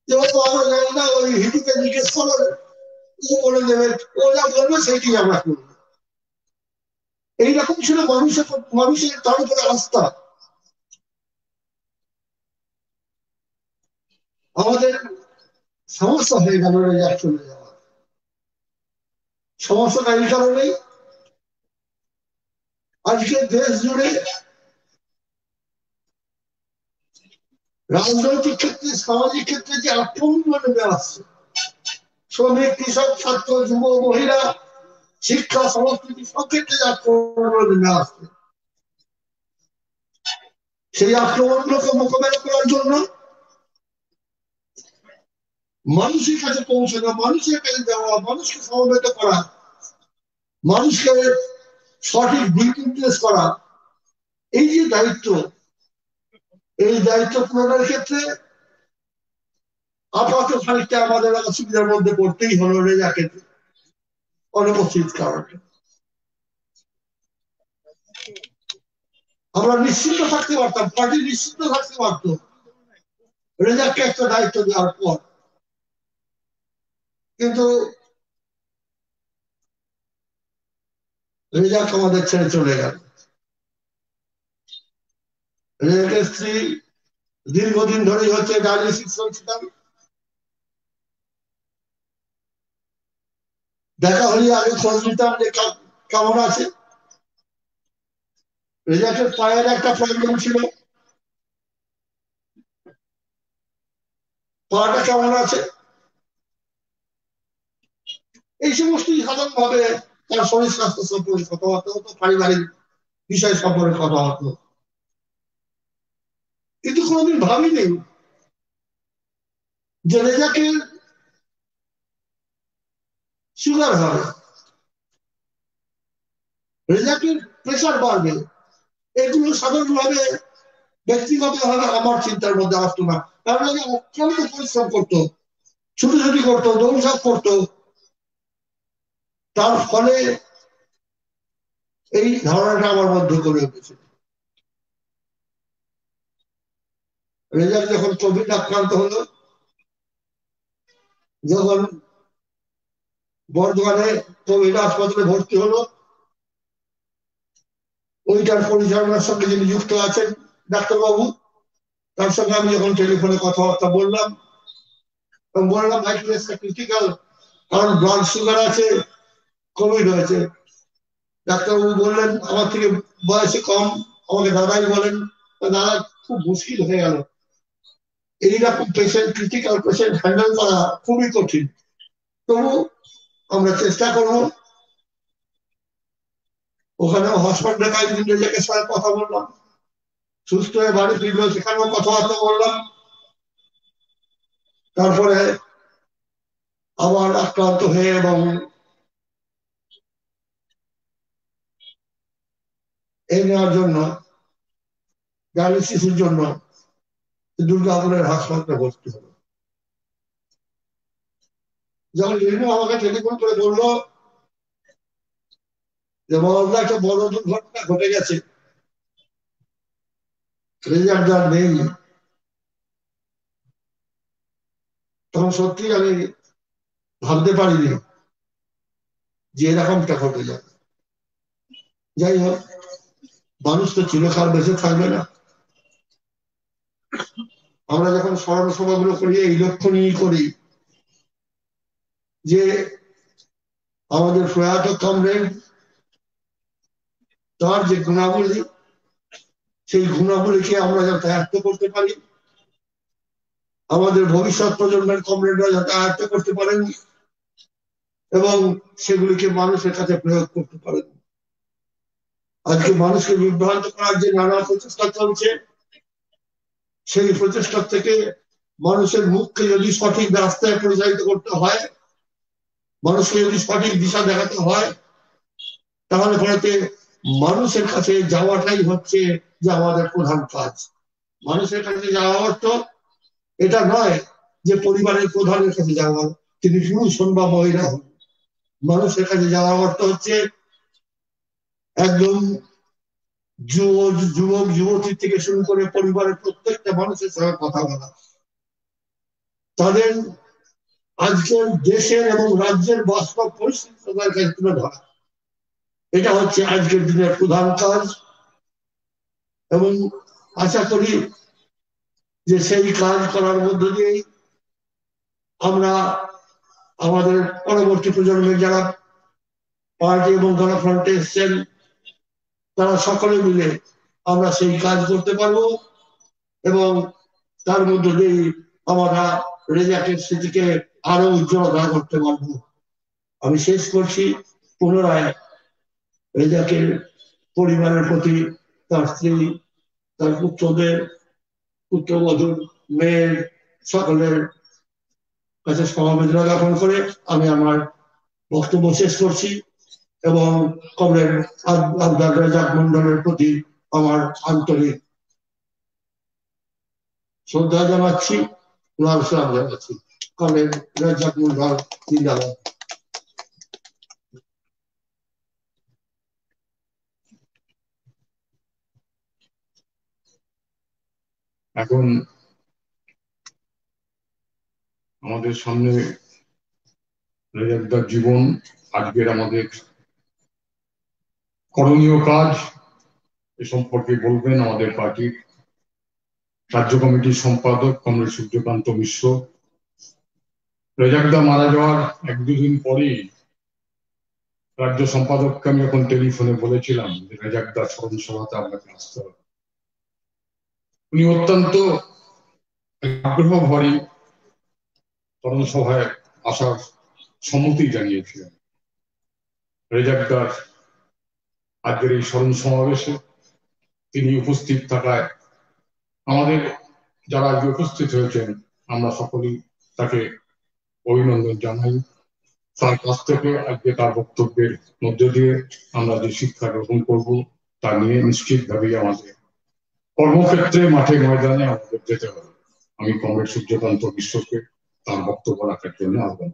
যে ও তো আমরা জানি না, ওই হিটুকে জিজ্ঞেস করো, ও বলে দেবে, ও যা বলবে সেইটি আমরা করবো। এইরকম ছিল মানুষের তার উপরে আস্থা। আমাদের সমস্যা হয়ে গেল রেজাক চলে যাওয়া। সমস্যাটা এই কারণেই আজকে দেশ জুড়ে রাজনৈতিক ক্ষেত্রে, সামাজিক ক্ষেত্রে যে আক্রমণ নেমে আসছে, শ্রমিক, কৃষক, ছাত্র, যুব, মহিলা, শিক্ষা, সংস্কৃতি সব ক্ষেত্রে আক্রমণ নেমে আসছে, সেই আক্রমণগুলোকে মোকাবেলা করার জন্য মানুষের কাছে পৌঁছানো, মানুষের কাছে যাওয়া, মানুষকে সমবেত করা, মানুষকে সঠিক দিক নির্দেশ করা, এই যে দায়িত্ব, এই দায়িত্ব পূরণের ক্ষেত্রে আপাতত খানিকটা আমাদের অসুবিধার মধ্যে পড়তেই হলো রেজাকের অনুপস্থিত কারণে। আমরা নিশ্চিন্ত থাকতে পারতাম, পার্টি নিশ্চিন্ত থাকতে পারত রেজাককে একটা দায়িত্ব দেওয়ার পর, কিন্তু রেজাক আমাদের ছেড়ে চলে গেল। রেজাকের স্ত্রী দীর্ঘদিন ধরেই হচ্ছে ডায়ালিসিস চলছিলাম, দেখা হলে আগে খোঁজ নিতাম যে কেমন আছে। রেজাকের পায়ের একটা প্রবলেম ছিল, পাটা কেমন আছে, এই সমস্ত সাধারণ ভাবে তার শরীর স্বাস্থ্য সম্পর্কে কথাবার্তা হতো, পারিবারিক বিষয় সম্পর্কে কথা হতো, কিন্তু কোনোদিন ভাবিনি যে রেজাকের সুগার হবে, রেজাকের প্রেশার বাড়বে, এগুলো সাধারণভাবে ব্যক্তিগতভাবে আমার চিন্তার মধ্যে আসতো না। কারণ আগে অত্যন্ত পরিশ্রম করতো, ছুটোছুটি করতো, দৌড়ঝাঁপ করতো, তার ফলে এই ধারণাটা আমার মধ্যে গড়ে উঠেছে। রেজাক যখন কোভিড আক্রান্ত হলো, যখন বর্ধমানে কোভিড হাসপাতালে ভর্তি হলো, ওইটার পরিচালনার সঙ্গে যিনি যুক্ত আছেন ডাক্তারবাবু, তার সঙ্গে আমি যখন টেলিফোনে কথাবার্তা বললাম এবং বললাম ভাইটাল ক্রিটিক্যাল, কারণ ব্লাড সুগার আছে, কোভিড হয়েছে। ডাক্তারবাবু বললেন, আমার থেকে বয়সে কম, আমাকে দাদাই বলেন, দাদা খুব মুশকিল হয়ে গেল, এইরকম পেশেন্ট, ক্রিটিক্যাল পেশেন্ট হ্যান্ডেল করা খুবই কঠিন, তবু আমরা চেষ্টা করব ওখানেও হসপিটালে কয়েকদিন রেজাকের সাথে কথা বললাম, সুস্থ হয়ে বাড়ি ফিরলো, সেখানেও কথাবার্তা বললাম। তারপরে আবার আক্রান্ত হয়ে এবং এই নেওয়ার জন্য ডায়ালিসিসের জন্য দুর্গাপুরের হাসপাতালে ভর্তি হলো। যখন রিনু আমাকে টেলিফোন করে বললো যে মহল্লা একটা বড় দুর্ঘটনা ঘটে গেছে, রেজাল্ট আর নেই, তখন সত্যি আমি ভাবতে পারিনি যে এরকমটা ঘটে যাবে। যাই হোক, মানুষ তো চিরকাল বেঁচে থাকবে না। আমরা যখন স্মরণ সভাগুলো করি এই লক্ষ্য নিয়ে করি যে আমাদের প্রয়াত কমরেড তার যে গুণাবলী, সেই গুণাবলীকে আমরা যাতে আয়ত্ত করতে পারি, আমাদের ভবিষ্যৎ প্রজন্মের কমরেডরা যাতে আয়ত্ত করতে পারেন এবং সেগুলিকে মানুষের কাছে প্রয়োগ করতে পারেন। আজকে মানুষকে বিভ্রান্ত করার যে নানা প্রচেষ্টা চলছে, সেই প্রচেষ্টা থেকে মানুষের মুখকে যদি সঠিক রাস্তায় পরিচালিত করতে হয়, মানুষকে যদি সঠিক দিশা দেখাতে হয়, তাহলে পরে মানুষের কাছে যাওয়াটাই হচ্ছে যে আমাদের প্রধান কাজ। মানুষের কাছে যাওয়া অর্থ এটা নয় যে পরিবারের প্রধানের কাছে যাওয়া, তিনি পুরুষ হন বা মহিলা হন। মানুষের কাছে যাওয়া অর্থ হচ্ছে একদম যুবক যুবতী থেকে শুরু করে পরিবারের প্রত্যেকটা মানুষের সঙ্গে কথা বলা, তাদের আজকের দেশের এবং রাজ্যের বাস্তব পরিস্থিতি তাদের কাছে তুলে ধরা। এটা হচ্ছে আজকের দিনের প্রধান কাজ এবং আশা করি যে সেই কাজ করার মধ্য দিয়েই আমরা আমাদের পরবর্তী প্রজন্মের যারা পার্টি এবং গণফ্রন্টে এসছেন তারা সকলে মিলে আমরা সেই কাজ করতে পারবো এবং তার মধ্য দিয়ে আমরা রেজাকের স্মৃতিকে আরো উজ্জ্বলতা করতে পারবো। আমি শেষ করছি পুনরায় রেজাকের পরিবারের প্রতি, তার স্ত্রী, তার পুত্রদের, পুত্রবধূর, মেয়ের সকলের কাছে সমবেদনা জ্ঞাপন করে আমি আমার বক্তব্য শেষ করছি এবং কমরেড আবদার রেজাক মন্ডলের প্রতি আমার আন্তরিক শ্রদ্ধা জানাচ্ছি, সালাম জানাচ্ছি। কমরেড রেজাক মন্ডল জিন্দাবাদ। এখন আমাদের সামনে রেজাকদার জীবন, আজকের আমাদের করণীয় কাজ এ সম্পর্কে বলবেন আমাদের পার্টির রাজ্য কমিটির সম্পাদক কমরেড সূর্যকান্ত মিশ্র। রেজাকদা মারা যাওয়ার এক দুদিন পরেই রাজ্য সম্পাদককে আমি যখন টেলিফোনে বলেছিলাম যে রেজাকদার স্মরণ সভাতে আপনাকে আসতে হবে, উনি অত্যন্ত আগ্রহ ভরে স্মরণ সভায় আসার সম্মতি জানিয়েছিলেন। রেজাকদার আজকের এই স্মরণ সমাবেশে তিনি উপস্থিত থাকায় আমাদের যারা আজকে উপস্থিত হয়েছেন আমরা সকলেই তাকে অভিনন্দন জানাই। তার কাছ থেকে আজকে তার বক্তব্যের মধ্য দিয়ে আমরা যে শিক্ষা গ্রহণ করব তা নিয়ে নিশ্চিতভাবেই আমাদের কর্মক্ষেত্রে মাঠে ময়দানে আমাদের যেতে হবে। আমি কমরেড সূর্যকান্ত মিশ্রকে তার বক্তব্য রাখার জন্য আহ্বান।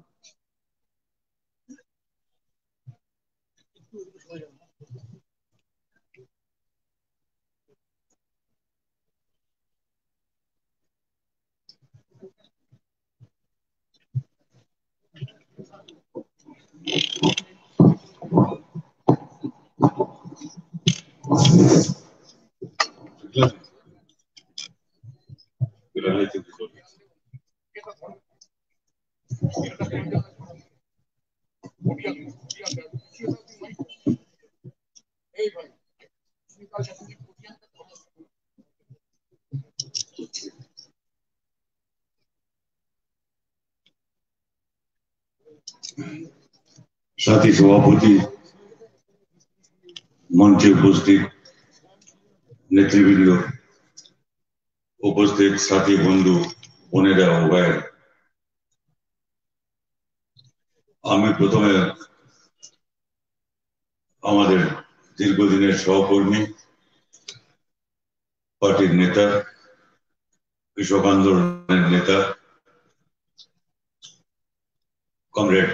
সাথী সভাপতি মঞ্চে উপস্থিত নেতৃবৃন্দ, উপস্থিত সাথী বন্ধু বোনেরা ও ভাইয়েরা, আমি প্রথমে আমাদের দীর্ঘদিনের সহকর্মী, পার্টির নেতা, কৃষক আন্দোলনের নেতা কমরেড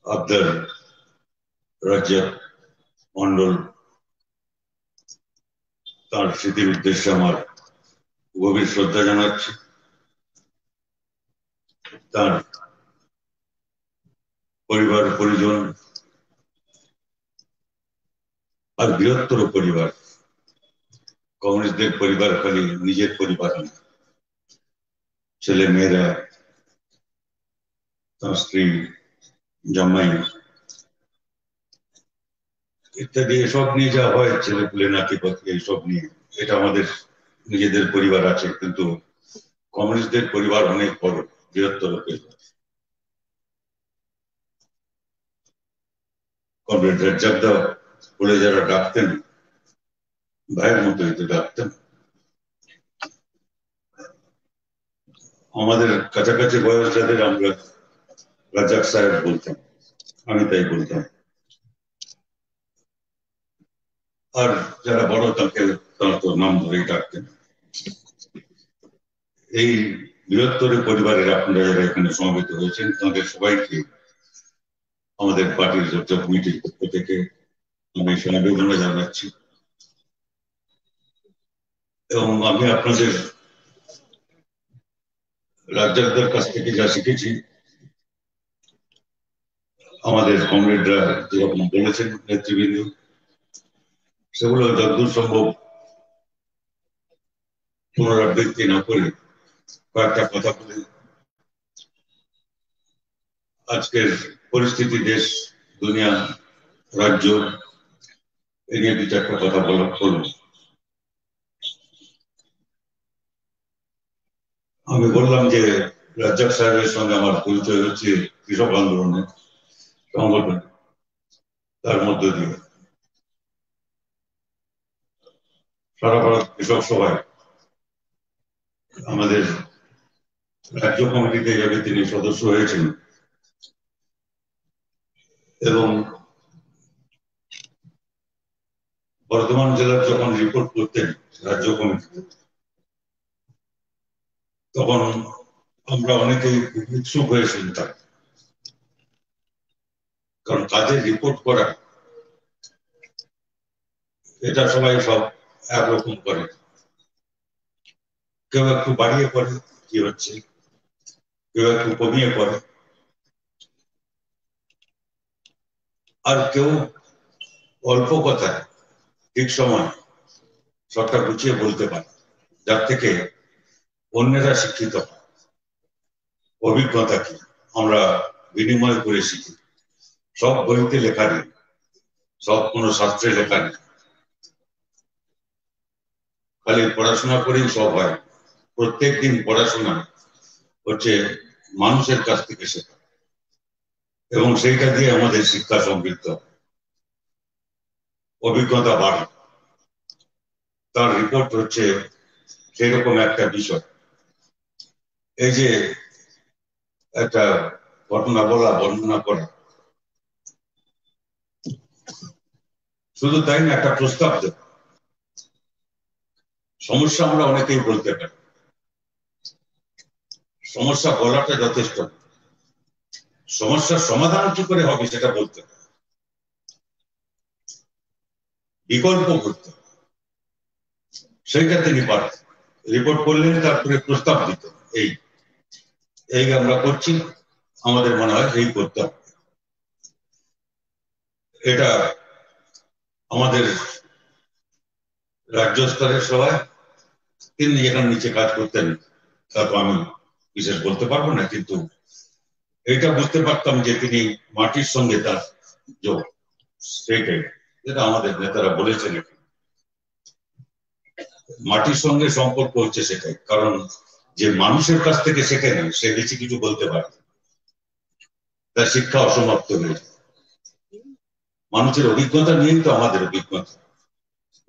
আব্দার রাজ্জাক মন্ডল, তার স্মৃতির উদ্দেশ্যে আমার গভীর শ্রদ্ধা জানাচ্ছি। তার পরিবার পরিজন আর বৃহত্তর পরিবার, কমিউনিস্টদের পরিবার খালি নিজের পরিবার না, ছেলে মেয়েরা, তার স্ত্রী, জামাই ইত্যাদি এসব নিয়ে যা হয়, ছেলে পুলে নাতি পাতি এইসব নিয়ে, এটা আমাদের নিজেদের পরিবার আছে, কিন্তু কমিউনিস্টদের পরিবার অনেক বড়, বৃহত্তর পরিবার। কমরেড রাজ্জাকদা বলে যারা ডাকতেন, ভাইয়ের মতোই তো ডাকতেন। আমাদের কাছাকাছি বয়স যাদের, আমরা রাজ্জাক সাহেব বলতাম, আমি তাই বলতাম, আর যারা বড় তাকে তার তো নাম ধরেই ডাকতেন। এই বৃহত্তর পরিবারের আপনারা যারা এখানে সমবেত হয়েছেন, তাদের সবাইকে আমাদের পার্টির চর্চা কমিটির পক্ষ থেকে আমি সমবেদনা জানাচ্ছি। এবং আমি আপনাদের রাজ্জাকদের কাছ থেকে যা শিখেছি, আমাদের কমরেডরা যেরকম বলেছেন নেতৃবৃন্দ, সেগুলো যতদূর সম্ভব পুনরাবৃত্তি না করে কয়েকটা কথা বলে আজকের পরিস্থিতি, দেশ, দুনিয়া, রাজ্য, এ নিয়ে দু চারটা কথা বলব। আমি বললাম যে রাজ্জাক সাহেবের সঙ্গে আমার পরিচয় হচ্ছে কৃষক আন্দোলনের সংগঠন, তার মধ্য দিয়ে সারা ভারত কৃষক সভায় আমাদের রাজ্য কমিটিতে যাবে তিনি সদস্য হয়েছেন, এবং বর্ধমান জেলার যখন রিপোর্ট করতেন রাজ্য কমিটিতে, তখন আমরা অনেকেই উৎসুক হয়ে শুনতাম, কারণ কাজের রিপোর্ট করা এটা সবাই সব একরকম করে, কেউ একটু বাড়িয়ে পড়ে কি হচ্ছে, কেউ একটু কমিয়ে পড়ে, আর কেউ অল্প কথায় ঠিক সময় সবটা গুছিয়ে বলতে পারে, যার থেকে অন্যেরা শিক্ষিত হয়। অভিজ্ঞতা কি আমরা বিনিময় করে শিখি, সব বইতে লেখা নেই, সব কোনো শাস্ত্রে লেখা নেই, খালি পড়াশোনা করেই সব হয়। প্রত্যেক দিন পড়াশোনা হচ্ছে মানুষের কাছ থেকে শেখা, এবং সেইটা দিয়ে আমাদের শিক্ষা সমৃদ্ধ, অভিজ্ঞতা বাড়ে। তার রিপোর্ট হচ্ছে সেরকম একটা বিষয়। এই যে একটা ঘটনা বলা, বর্ণনা করা, শুধু তাই না, একটা প্রস্তাব দেওয়া। সমস্যা আমরা অনেকেই বলতে পারি, সমস্যা বলাটা যথেষ্ট, সমস্যার সমাধান কি করে হবে সেটা বলতে, বিকল্প করতে, সেইটা তিনি পারেন। রিপোর্ট করলেন, তারপরে প্রস্তাব দিত, এই এই আমরা করছি, আমাদের মনে হয় এই করতে হবে। এটা আমাদের রাজ্য স্তরের সভায় তিনি যেখানে নিচে কাজ করতেন, তা তো আমি বিশেষ বলতে পারবো না, কিন্তু এটা বুঝতে পারতাম যে তিনি মাটির সঙ্গে তার যোগ, সেইটাই যেটা আমাদের নেতারা বলেছেন, মাটির সঙ্গে সম্পর্ক হচ্ছে সেটাই। কারণ যে মানুষের কাছ থেকে শেখে নেয় সে বেশি কিছু বলতে পারে, তার শিক্ষা অসমাপ্ত হয়ে যায়। মানুষের অভিজ্ঞতা নিয়েই তো আমাদের অভিজ্ঞতা,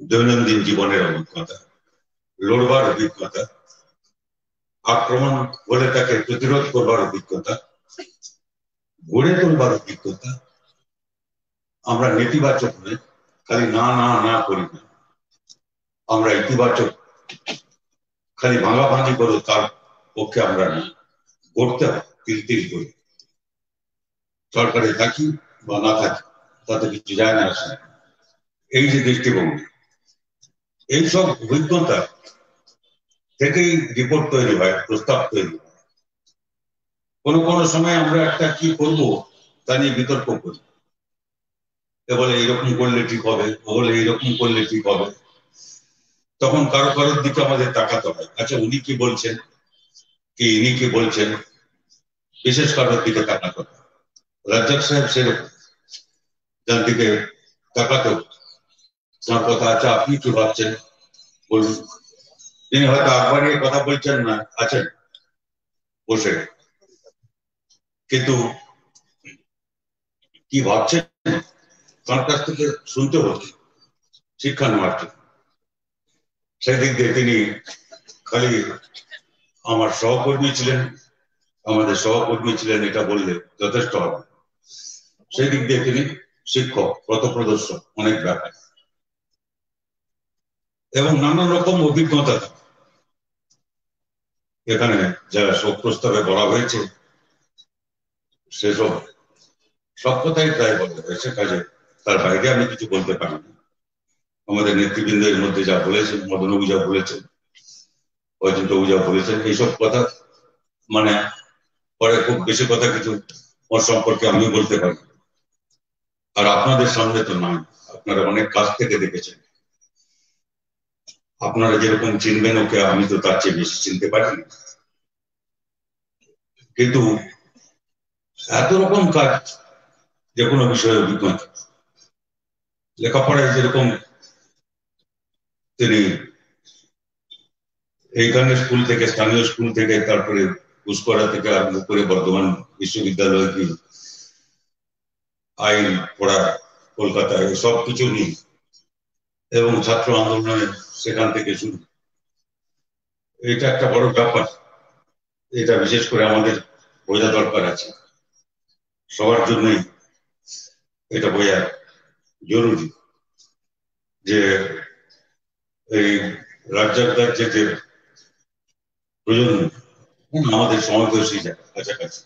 দৈনন্দিন জীবনের অভিজ্ঞতা, লড়বার অভিজ্ঞতা, আক্রমণ বলে তাকে প্রতিরোধ করবার অভিজ্ঞতা, গড়ে তোলবার অভিজ্ঞতা। আমরা নেতিবাচক নই, খালি না না না করি না, আমরা ইতিবাচক, খালি ভাঙাভাঙি করো তার পক্ষে আমরা না, গড়তে হয় তিল তিল করে। সরকারে থাকি বা না থাকি তাতে কিছু যায় না আসে। এই যে দৃষ্টিভঙ্গি, এইসব অভিজ্ঞতা থেকেই রিপোর্ট তৈরি হয়, প্রস্তাব তৈরি হয়। কোনো কোনো সময় আমরা একটা কি করবো তা নিয়ে বিতর্ক করি, এ বলে এইরকম করলে ঠিক হবে, ও বলে এইরকম করলে ঠিক হবে। তখন কারো কারোর দিকে আমাদের তাকাতে হয়, আচ্ছা উনি কি বলছেন, কি ইনি কি বলছেন, বিশেষ কারোর দিকে তাকাতে হয়। রাজ্জাক সাহেব সেরকম, যার দিকে তাকাতে, যার কথা আচ্ছা আপনি কি ভাবছেন বলুন। তিনি হয়তো আকবরিয়ে কথা বলছেন না, আছেন বসে, কিন্তু কি ভাবছেন তার কাছ থেকে শুনতে হচ্ছে, শিক্ষা নেওয়ার জন্য। সেই দিক দিয়ে তিনি খালি আমার সহকর্মী ছিলেন, আমাদের সহকর্মী ছিলেন এটা বললে যথেষ্ট হবে। সেই দিক দিয়ে তিনি শিক্ষক, পথপ্রদর্শক অনেক ব্যাপার, এবং নানান রকম অভিজ্ঞতা। এখানে যারা শোক প্রস্তাবে বলা হয়েছে সেসব সব কথাই প্রায় বলতে হয়েছে, কাজে তার বাইরে আমি কিছু বলতে পারি না। আমাদের নেতৃবৃন্দের মধ্যে যা বলেছেন, মদনবাবু যা বলেছেন, অজিতবাবু যা বলেছেন, এইসব কথা মানে পরে খুব বেশি কথা কিছু ওর সম্পর্কে আমি বলতে পারি। আর আপনাদের সামনে তো নয়, আপনারা অনেক কাছ থেকে দেখেছেন, আপনারা যেরকম চিনবেন ওকে আমি তো তার চেয়ে বেশি চিনতে পারি না। কিন্তু এত রকম কাজ, যে কোনো বিষয়ে অভিজ্ঞতা, লেখাপড়ায় যেরকম তিনি এইখানে স্কুল থেকে, স্থানীয় স্কুল থেকে, তারপরে পুষ্করা থেকে আরম্ভ করে বর্ধমান বিশ্ববিদ্যালয় কি আইন পড়া কলকাতায় সব কিছু নিয়ে, এবং ছাত্র আন্দোলনে সেখান থেকে শুরু, এটা একটা বড় ব্যাপার। এটা বিশেষ করে আমাদের বোঝা দরকার আছে, সবার জন্যই এটা বোঝা জরুরি যে এই রাজ্জাকদার যে প্রজন্ম, আমাদের সমবয়সী যারা কাছাকাছি,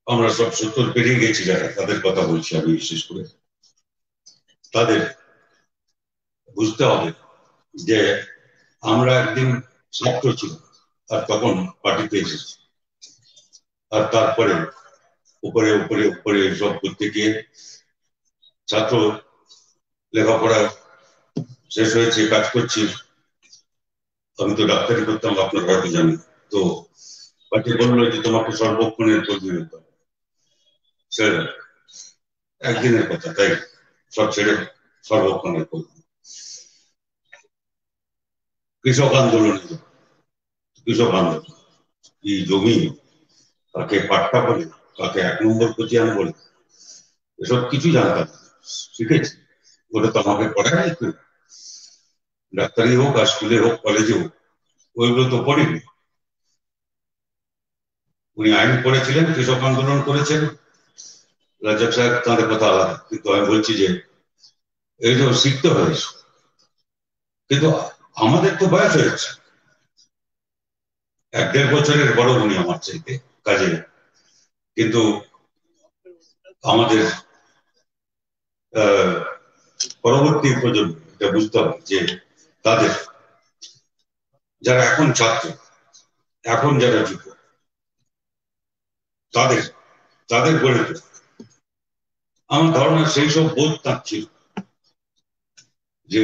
আমরা সব 70 পেরিয়ে গেছি যারা, তাদের কথা বলছি আমি বিশেষ করে, তাদের বুঝতে হবে যে আমরা একদিন ছাত্র ছিলাম, আর তখন পার্টিতে এসেছি, আর তারপরে উপরে উপরে উপরে সব করতে গিয়ে ছাত্র লেখাপড়া শেষ হয়েছে, কাজ করছি। আমি তো ডাক্তারি করতাম, আপনারা হয়তো জানেন। তো পার্টি বললো যে তোমাকে সর্বক্ষণের কর্মী হতে হবে, ছেড়ে একদিনের কথা, তাই সব ছেড়ে সর্বক্ষণের কর্মী। কৃষক আন্দোলন, কৃষক আন্দোলন, কি জমি, কাকে পাট্টা বলে, কাকে 1 নম্বর কোচিয়ান বলে, এসব কিছু জানতাম, শিখেছি। ওটা তো আমাকে পড়ায় নাই, কেউ ডাক্তারি হোক আর স্কুলে হোক কলেজে হোক, ওইগুলো তো পড়িনি। উনি আইন পড়েছিলেন, কৃষক আন্দোলন করেছেন, রাজ্জাক সাহেব তাঁদের কথা আলাদা, কিন্তু আমি বলছি যে এইসব শিখতে হয়েছে। কিন্তু আমাদের তো বয়স হয়েছে, 1-1.5 বছরের বড় উনি আমার চাইতে কাজে, কিন্তু আমাদের পরবর্তী প্রজন্ম এটা বুঝতে হবে যে তাদের, যারা এখন ছাত্র, এখন যারা যুব, তাদের গড়ে তোলে। আমার ধারণা সেই সব বোধ তার ছিল যে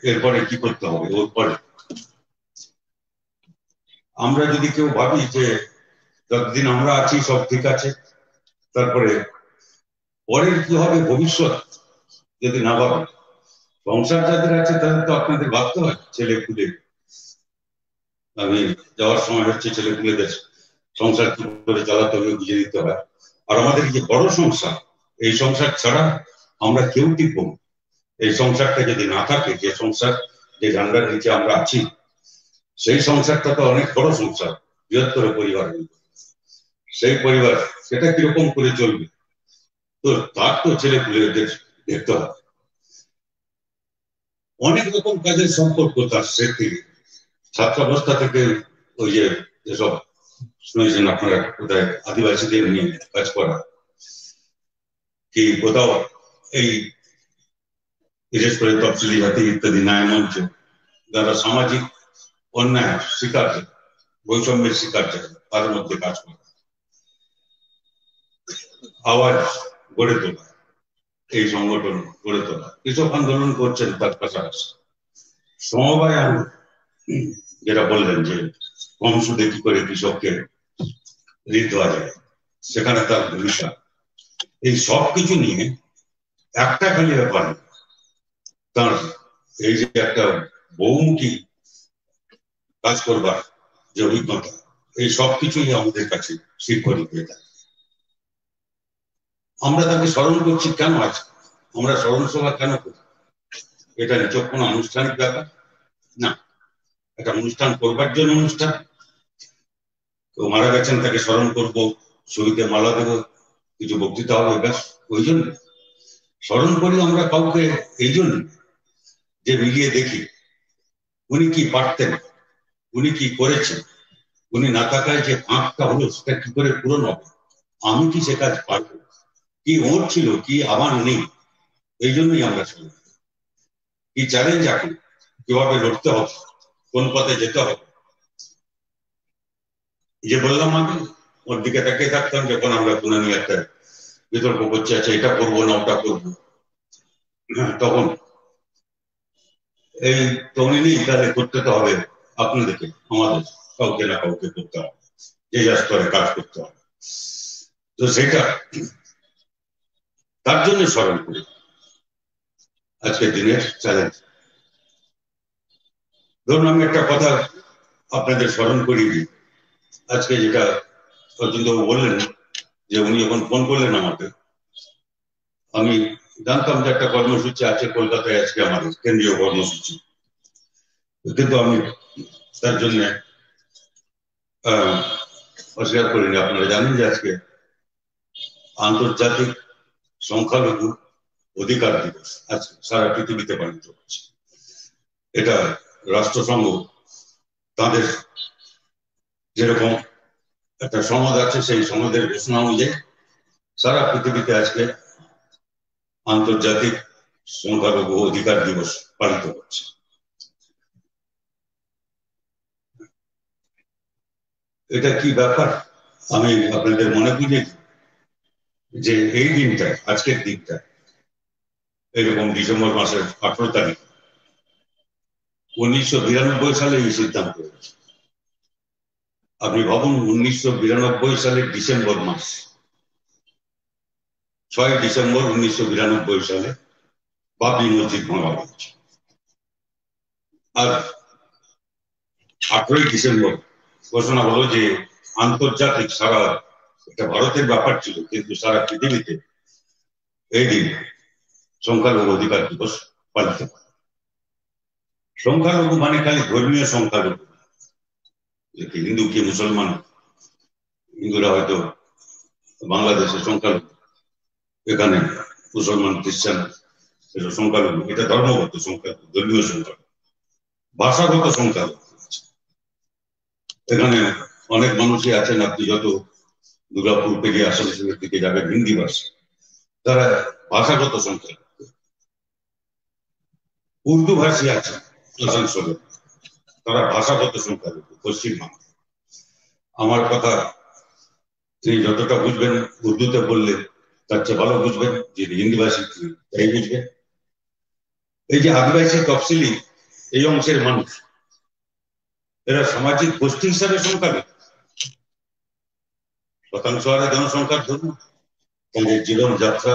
এরপরে কি করতে হবে, ওর পরে। আমরা যদি কেউ ভাবি যে যতদিন আমরা আছি সব ঠিক আছে, তারপরে পরের কি হবে ভবিষ্যৎ যদি না ভাবেন, সংসার যাদের আছে তাদের তো আপনাদের ভাবতে হয়, ছেলে পুলে। আমি যাওয়ার সময় হচ্ছে ছেলে পুলেদের সংসার কি করে চালাতে হবে বুঝে দিতে হয়। আর আমাদের যে বড় সংসার, এই সংসার ছাড়া আমরা কেউ টিকব না। এই সংসারটা যদি না থাকে, যে সংসার, যে ঝান্ডার নিচে আমরা আছি, সেই সংসারটা তো অনেক বড় সংসার, বৃহত্তর পরিবার। সেই পরিবার সেটা কিরকম করে চলবে, তো তার তো ছেলে পুলেদের দেখতে হবে। অনেক রকম কাজের সম্পর্ক তার থেকে, ছাত্রাবস্থা থেকে ওই যে যেসব শুনেছেন আপনারা কোথায় আদিবাসীদের নিয়ে কাজ করা, কি কোথাও এই বিশেষ করে তফসিলি জাতি ইত্যাদি ন্যায় মঞ্চ, যারা সামাজিক অন্যায় শিকার, বৈষম্যের শিকার, তার মধ্যে কাজ করা, আওয়াজ গড়ে তোলা, এই সংগঠন গড়ে তোলা, কৃষক আন্দোলন করছেন তার পাশাপাশি সমবায় আন্দোলন, যেটা বললেন যে কম সুদে কি করে কৃষককে ঋণ দেওয়া যায়, সেখানে তার ভূমিকা। এই সব কিছু নিয়ে একটা খালি ব্যাপার, তার এই যে একটা বহুমুখী কাজ করবার যে অভিজ্ঞতা, এই সব কিছুই আমাদের কাছে শিক্ষণীয় হয়ে থাকে। আমরা তাকে স্মরণ করছি কেন আছে, আমরা স্মরণ সভা কেন করি? এটা নিচক কোনো আনুষ্ঠানিক ব্যাপার না, একটা অনুষ্ঠান করবার জন্য অনুষ্ঠান। কেউ মারা গেছেন, তাকে স্মরণ করবো, ছবিতে মালা দেবো, কিছু বক্তৃতা হবে, ব্যাস, ওই জন্য স্মরণ করি আমরা কাউকে। এই জন্য যে মিলিয়ে দেখি উনি কি পারতেন, উনি কি করেছেন, উনি না থাকায় যে ফাঁকটা হলো সেটা কি করে পূরণ হবে, আমি কি সে কাজ পারবো, কি ওর ছিল, কি আমার নেই। এই জন্যই আমরা শুনি কি চ্যালেঞ্জ এখন, কিভাবে লড়তে হবে, কোন পথে যেতে হবে। যে বললাম আমি ওর দিকে তাকিয়ে থাকতাম যখন আমরা কোনো নিয়ে একটা বিতর্ক করছি, আচ্ছা এটা করবো না ওটা করবো, তখন এই তৈরি নেই, তাহলে করতে তো হবে আপনাদেরকে, আমাদের কাউকে না কাউকে করতে হবে, যে যা স্তরে কাজ করতে হবে। তো সেটা তার জন্য স্মরণ করি আজকের দিনের চ্যালেঞ্জ। ধরুন আমি একটা কথা আপনাদের স্মরণ করিয়ে দিই। আজকে যেটা অর্জুনবাবু বললেন যে উনি যখন ফোন করলেন আমাকে, আমি জানতাম যে একটা কর্মসূচি আছে কলকাতায় আজকে, আমাদের কেন্দ্রীয় কর্মসূচি, কিন্তু আমি তার জন্য অস্বীকার করিনি। আপনারা জানেন যে আজকে আন্তর্জাতিক সংখ্যালঘু অধিকার দিবস আজকে সারা পৃথিবীতে পালিত হচ্ছে। এটা রাষ্ট্রসংঘ তাদের যেরকম একটা সনদ আছে, সেই সনদের ঘোষণা অনুযায়ী সারা পৃথিবীতে আজকে আন্তর্জাতিক সংখ্যালঘু অধিকার দিবস পালিত হচ্ছে। এটা কি ব্যাপার আমি আপনাদের মনে করি যে এই দিনটা, আজকের দিনটা, এরকম ডিসেম্বর মাসের 18 তারিখ 1992 সালে এই সিদ্ধান্ত হয়েছে। আপনি ভাবুন 1992 সালের ডিসেম্বর মাস, 6 ডিসেম্বর 1992 সালে বাবরি মসজিদ ভাঙা হয়েছে, আর 18 ডিসেম্বর ঘোষণা হলো যে আন্তর্জাতিক, সারা এটা ভারতের ব্যাপার ছিল কিন্তু সারা পৃথিবীতে এই দিন সংখ্যালঘু অধিকার দিবস পালিত হয়। সংখ্যালঘু মানে খালি ধর্মীয় সংখ্যালঘু, হিন্দু কি মুসলমান, হিন্দুরা হয়তো বাংলাদেশে সংখ্যালঘু, এখানে মুসলমান খ্রিস্টান এটা সংখ্যালঘু, এটা ধর্মগত সংখ্যালঘু, ধর্মীয় সংখ্যালঘু, ভাষাগত সংখ্যালঘু। এখানে অনেক মানুষই আছেন, আপনি যত দুর্গাপুর পেরিয়ে আসানসোলের দিকে যাবেন হিন্দি ভাষী, তারা ভাষাগত সংখ্যালঘু। উর্দু ভাষী আছে আসানসোলে, তারা ভাষাগত সংখ্যালঘু পশ্চিমবঙ্গ। আমার কথা তিনি যতটা বুঝবেন উর্দুতে বললে তার চেয়ে ভালো বুঝবেন, যে হিন্দি ভাষী তাই বুঝবেন। এই যে আদিবাসী তফসিলি এই অংশের মানুষ, এরা সামাজিক গোষ্ঠী হিসাবে সংখ্যালঘু, শতাংশ হারে জনসংখ্যার ধরুন, তাদের জীবনযাত্রা,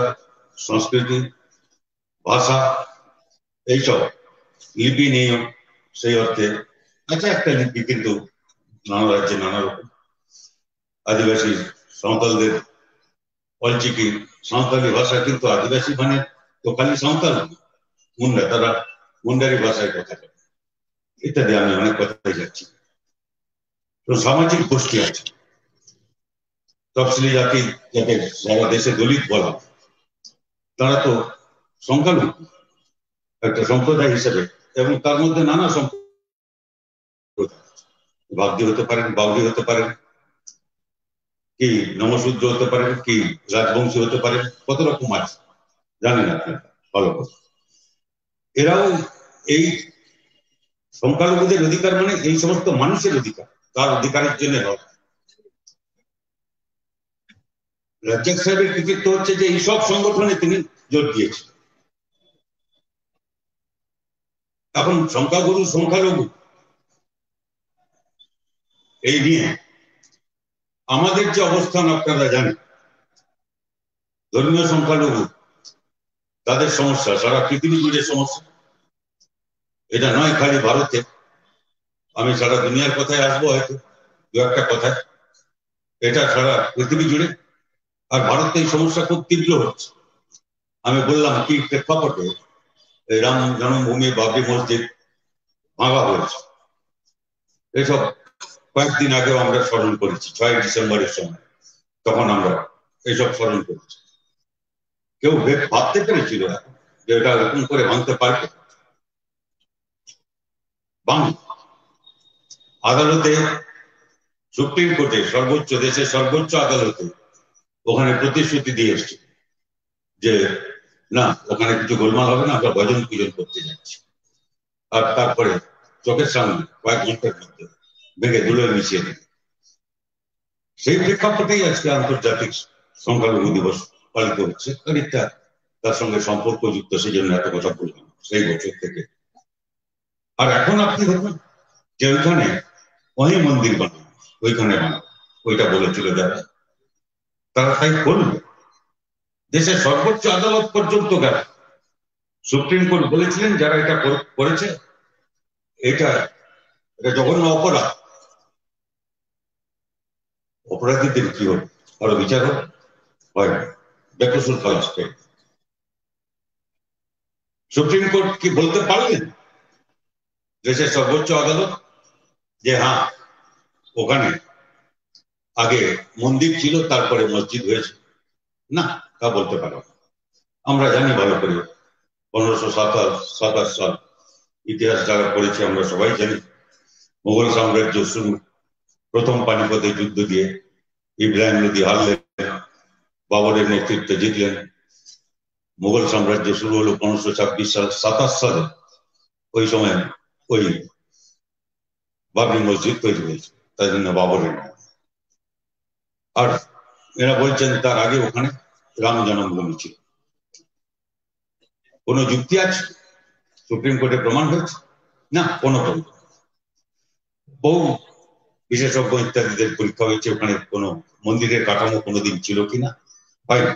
সংস্কৃতি, ভাষা, এইসব লিপি নিয়ম, সেই অর্থে আছে একটা লিপি, কিন্তু নানা রাজ্যে নানা রকম। আদিবাসী সাঁওতালদের অলচিকি সাঁওতালি ভাষা, কিন্তু আদিবাসী মানে তো খালি সাঁওতাল মুন্ডা, তারা মুন্ডারি ভাষায় কথা বলে ইত্যাদি। আমি অনেক কথাই যাচ্ছি। তো সামাজিক গোষ্ঠী আছে, তফসিলি জাতি যাকে সারা দেশে দলিত বলা, তারা তো সংখ্যালঘু একটা সম্প্রদায় হিসেবে, এবং তার মধ্যে নানা সম্প্রদায়, বাগদি হতে পারেন, বাউরি হতে পারেন, কি নমশূদ্র হতে পারেন, কি রাজবংশী হতে পারেন, কত রকম আছে জানেন আপনারা ভালো করে। এরাও এই সংখ্যালঘুদের অধিকার মানে এই সমস্ত মানুষের অধিকার, তার অধিকারের জন্য লড়াই। রাজ্জাক সাহেবের কৃতিত্ব হচ্ছে যে এইসব সংগঠনে তিনি জোর দিয়েছেন। এখন সংখ্যালঘু এই নিয়ে আমাদের যে অবস্থান আপনারা জানেন, ধর্মীয় সংখ্যালঘু তাদের সমস্যা সারা পৃথিবী জুড়ে সমস্যা। এটা নয় খালি ভারতে, আমি সারা দুনিয়ার কথায় আসবো হয়তো দু একটা কথায়, এটা সারা পৃথিবী জুড়ে। আর ভারতে এই সমস্যা খুব তীব্র হচ্ছে। আমি বললাম কি প্রেক্ষাপটে রাম জন্মভূমি, বাবরি মসজিদ ভাঙা হয়েছে, এসব কয়েকদিন আগেও আমরা স্মরণ করেছি, 6 ডিসেম্বরের সময়, তখন আমরা এইসব স্মরণ করেছি। কেউ ভাবতে পেরেছিল যে এটা এরকম করে ভাঙতে পারবে? আদালতে, সুপ্রিম কোর্টে, সর্বোচ্চ দেশের সর্বোচ্চ আদালতে ওখানে প্রতিশ্রুতি দিয়ে এসছে যে না, ওখানে কিছু গোলমাল হবে না, আমরা ভজন পূজন করতে যাচ্ছি। আর তারপরে চোখের সামনে কয়েক ঘন্টার মধ্যে ভেঙে ধুলে মিশিয়ে দেবে। সেই প্রেক্ষাপটেই আজকে আন্তর্জাতিক সংখ্যালঘু দিবস পালিত হচ্ছে। খানিকটা তার সঙ্গে সম্পর্কযুক্ত, সেই জন্য এত কথা বললাম সেই বছর থেকে। আর এখন আপনি দেখুন যে ওইখানে ওই মন্দির বানানো, ওইখানে বানানো, ওইটা বলেছিল যারা, তারা তাই করবে। দেশের সর্বোচ্চ আদালত পর্যন্ত গেল, সুপ্রিম কোর্ট বলেছিলেন যারা এটা করেছে এটা জঘন্য অপরাধ, অপরাধীদের কি হবে, আরো বিচার হয় না, বেকসুর খালাস পেয়ে। সুপ্রিম কোর্ট কি বলতে পারলেন দেশের সর্বোচ্চ আদালত যে হ্যাঁ ওখানে আগে মন্দির ছিল তারপরে মসজিদ হয়েছে? না, তা বলতে পারো। আমরা জানি ভালো করে 1527 সাল ইতিহাস যারা পড়েছি আমরা সবাই জানি, মুঘল সাম্রাজ্য শুরু প্রথম পানিপথে যুদ্ধ দিয়ে ইব্রাহিম লোধি হারলেন, বাবরের নেতৃত্বে জিতলেন। মুঘল সাম্রাজ্য শুরু হলো 1526 সাল, 27 সালে ওই সময় ওই বাবরি মসজিদ তৈরি হয়েছে, তাই জন্য বাবরের নাম। আর এরা বলছেন তার আগে ওখানে রাম জন্মভূমি ছিল। কোন যুক্তি আছে? সুপ্রিম কোর্টে প্রমাণ হয়েছে? না, কোনো প্রমাণ। বহু বিশেষজ্ঞ ইত্যাদিদের পরীক্ষা হয়েছে ওখানে কোন মন্দিরের কাঠামো কোনোদিন ছিল কিনা, হয়নি।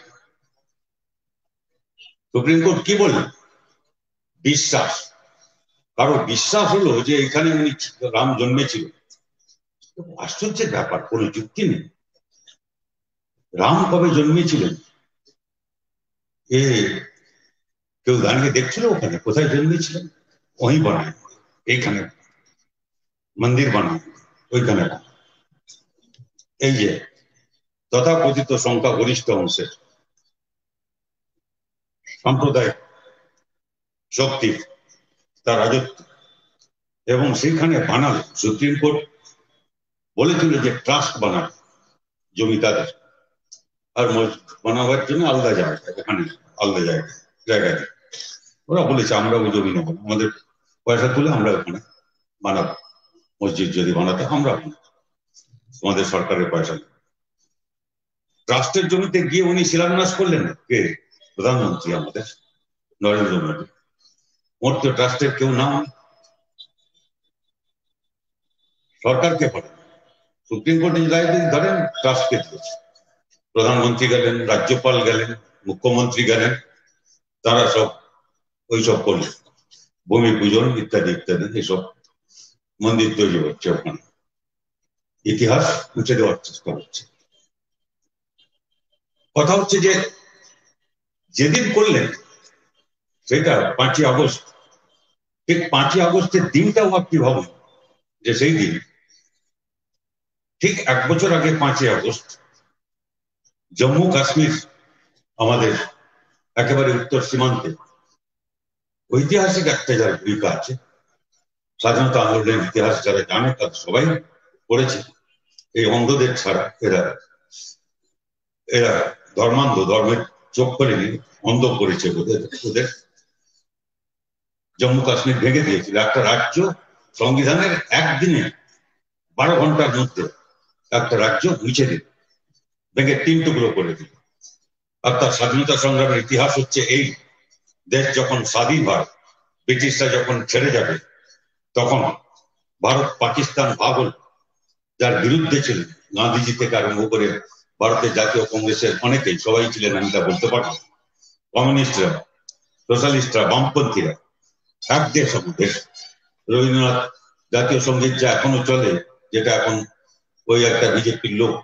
সুপ্রিম কোর্ট কি বললেন? বিশ্বাস। কারো বিশ্বাস হলো যে এখানে উনি রাম জন্মেছিল। আশ্চর্যের ব্যাপার, কোনো যুক্তি নেই। রাম কবে জন্মেছিলেন এ কেউ দাঁড়িয়ে দেখছিল? ওখানে কোথায় জন্মেছিলেন? ওই বানায়, এইখানে মন্দির বানায়, ওইখানে। এই যে তথাকথিত সংখ্যা গরিষ্ঠ অংশের সাম্প্রদায়িক শক্তি, তার রাজত্ব, এবং সেইখানে বানালে সুপ্রিম কোর্ট বলেছিল যে ট্রাস্ট বানাবে জমিদারের, আর বানাবার জন্য আলাদা জায়গা, এখানে আলাদা জায়গা দিয়ে ওরা বলেছে আমরা ওই জমি নেবো, আমাদের পয়সা তুলে আমরা ওখানে বানাবো মসজিদ, যদি বানাতে আমরা বানাবো, আমাদের সরকারের পয়সা। ট্রাস্টের জমিতে গিয়ে উনি শিলান্যাস করলেন, কে? প্রধানমন্ত্রী আমাদের নরেন্দ্র মোদী। ওর তো ট্রাস্টের কেউ নাম, সরকারকে পারেন। সুপ্রিম কোর্টে ধরেন ট্রাস্টকে দিয়েছে, প্রধানমন্ত্রী গেলেন, রাজ্যপাল গেলেন, মুখ্যমন্ত্রী গেলেন, তারা সব ওইসব করলেন, ভূমি পূজন ইত্যাদি ইত্যাদি, এসব মন্দির তৈরি হচ্ছে ওখানে, ইতিহাস মুছে দেওয়ার চেষ্টা হচ্ছে। কথা হচ্ছে যে যেদিন করলেন সেটা 5ই আগস্ট। ঠিক 5ই আগস্টের দিনটাও আপনি ভাবুন যে সেই দিন ঠিক 1 বছর আগে 5ই আগস্ট জম্মু কাশ্মীর আমাদের একেবারে উত্তর সীমান্তে ঐতিহাসিক একটা যার ভূমিকা আছে। স্বাধীনতা আন্দোলনের ইতিহাস যারা জানে তারা সবাই পড়েছে। এই অন্ধদের ছাড়া এরা এরা ধর্মান্ধ, ধর্মের চোখ করেনি, অন্ধ করেছে ওদের জম্মু কাশ্মীর ভেঙে দিয়েছিল। একটা রাজ্য সংবিধানের একদিনে 12 ঘন্টার মধ্যে একটা রাজ্য মুছে দিল, ভেঙে 3 টুকরো করে দিল। আর তার স্বাধীনতা সংগ্রামের ইতিহাস হচ্ছে এই, দেশ যখন স্বাধীন হয়, ব্রিটিশরা যখন ছেড়ে যাবে, তখন ভারত পাকিস্তান ভাগ হল, যার বিরুদ্ধে ছিল গান্ধীজি থেকে আরম্ভ করে ভারতের জাতীয় কংগ্রেসের অনেকেই, সবাই ছিলেন, আমি তা বলতে পারবো, কমিউনিস্টরা, সোশ্যালিস্টরা, বামপন্থীরা, এক দেশ আমাদের। রবীন্দ্রনাথ জাতীয় সঙ্গীত যা এখনো চলে, যেটা এখন ওই একটা বিজেপির লোক,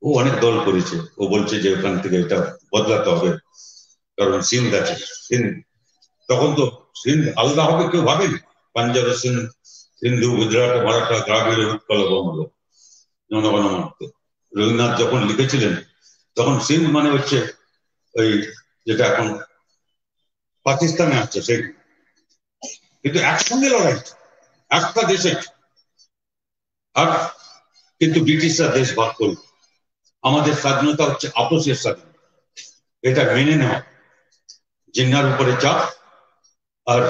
ও অনেক দল করেছে, ও বলছে যে ওখান থেকে এটা বদলাতে হবে, কারণ সিন্ধ আছে, সিন্ধ, তখন তো সিন্ধ আলাদা হবে কেউ ভাবেনি। পাঞ্জাব, সিন্ধ, সিন্ধু, গুজরাট, মারাঠা, দ্রাবিড়, উৎকল, বঙ্গ, জনগণ মত। রবীন্দ্রনাথ যখন লিখেছিলেন তখন সিন্ধ মানে হচ্ছে ওই যেটা এখন পাকিস্তানে আছে সেই, কিন্তু একসঙ্গে লড়াই, একটা দেশে। আর কিন্তু ব্রিটিশরা দেশ ভাগ করল। আমাদের স্বাধীনতা হচ্ছে আপোষের স্বাধীনতা, এটা মেনে নেওয়া। জিন্নার উপরে চাপ, আর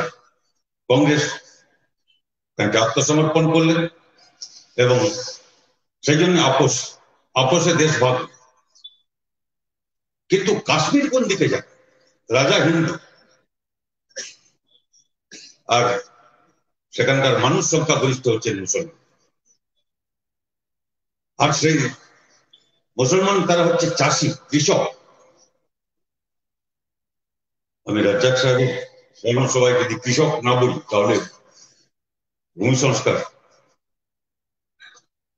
কংগ্রেস তাকে আত্মসমর্পণ করলেন এবং সেই জন্য আপোষে দেশ ভাগ। কিন্তু কাশ্মীর কোন দিকে যায়? রাজা হিন্দু, আর সেখানকার মানুষ সংখ্যাগরিষ্ঠ হচ্ছেন মুসলমান। আর সেই মুসলমান তারা হচ্ছে চাষি, কৃষক। আমি রাজ্জাক সাহেবের বললাম সবাই যদি কৃষক না বলি তাহলে ভূমি সংস্কার।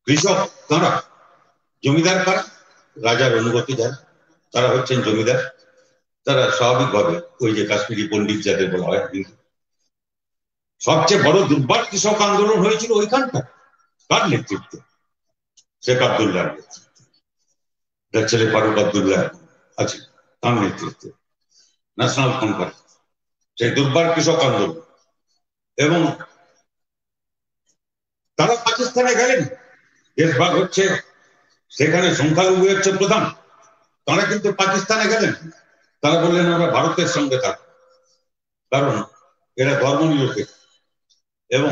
কৃষক তারা, জমিদার কারা? রাজার অনুগত যারা, তারা হচ্ছেন জমিদার। তারা স্বাভাবিকভাবে ওই যে কাশ্মীরি পণ্ডিত যাদের বলা হয় হিন্দু। সবচেয়ে বড় দুর্বার কৃষক আন্দোলন হয়েছিল ওইখানটা কার নেতৃত্বে? শেখ আব্দুল্লাহর নেতৃত্বে, তার ছেলে ফারুক আব্দুল্লাহ আছে, তার নেতৃত্বে ন্যাশনাল কনফারেন্স, সেই দুর্বার কৃষক আন্দোলন। এবং তারা পাকিস্তানে গেলেন, দেশ ভাগ হচ্ছে, সেখানে সংখ্যালঘু হচ্ছে প্রধান, তারা কিন্তু পাকিস্তানে গেলেন। তারা বললেন আমরা ভারতের সঙ্গে থাকবো, কারণ এরা ধর্মনিরপেক্ষ এবং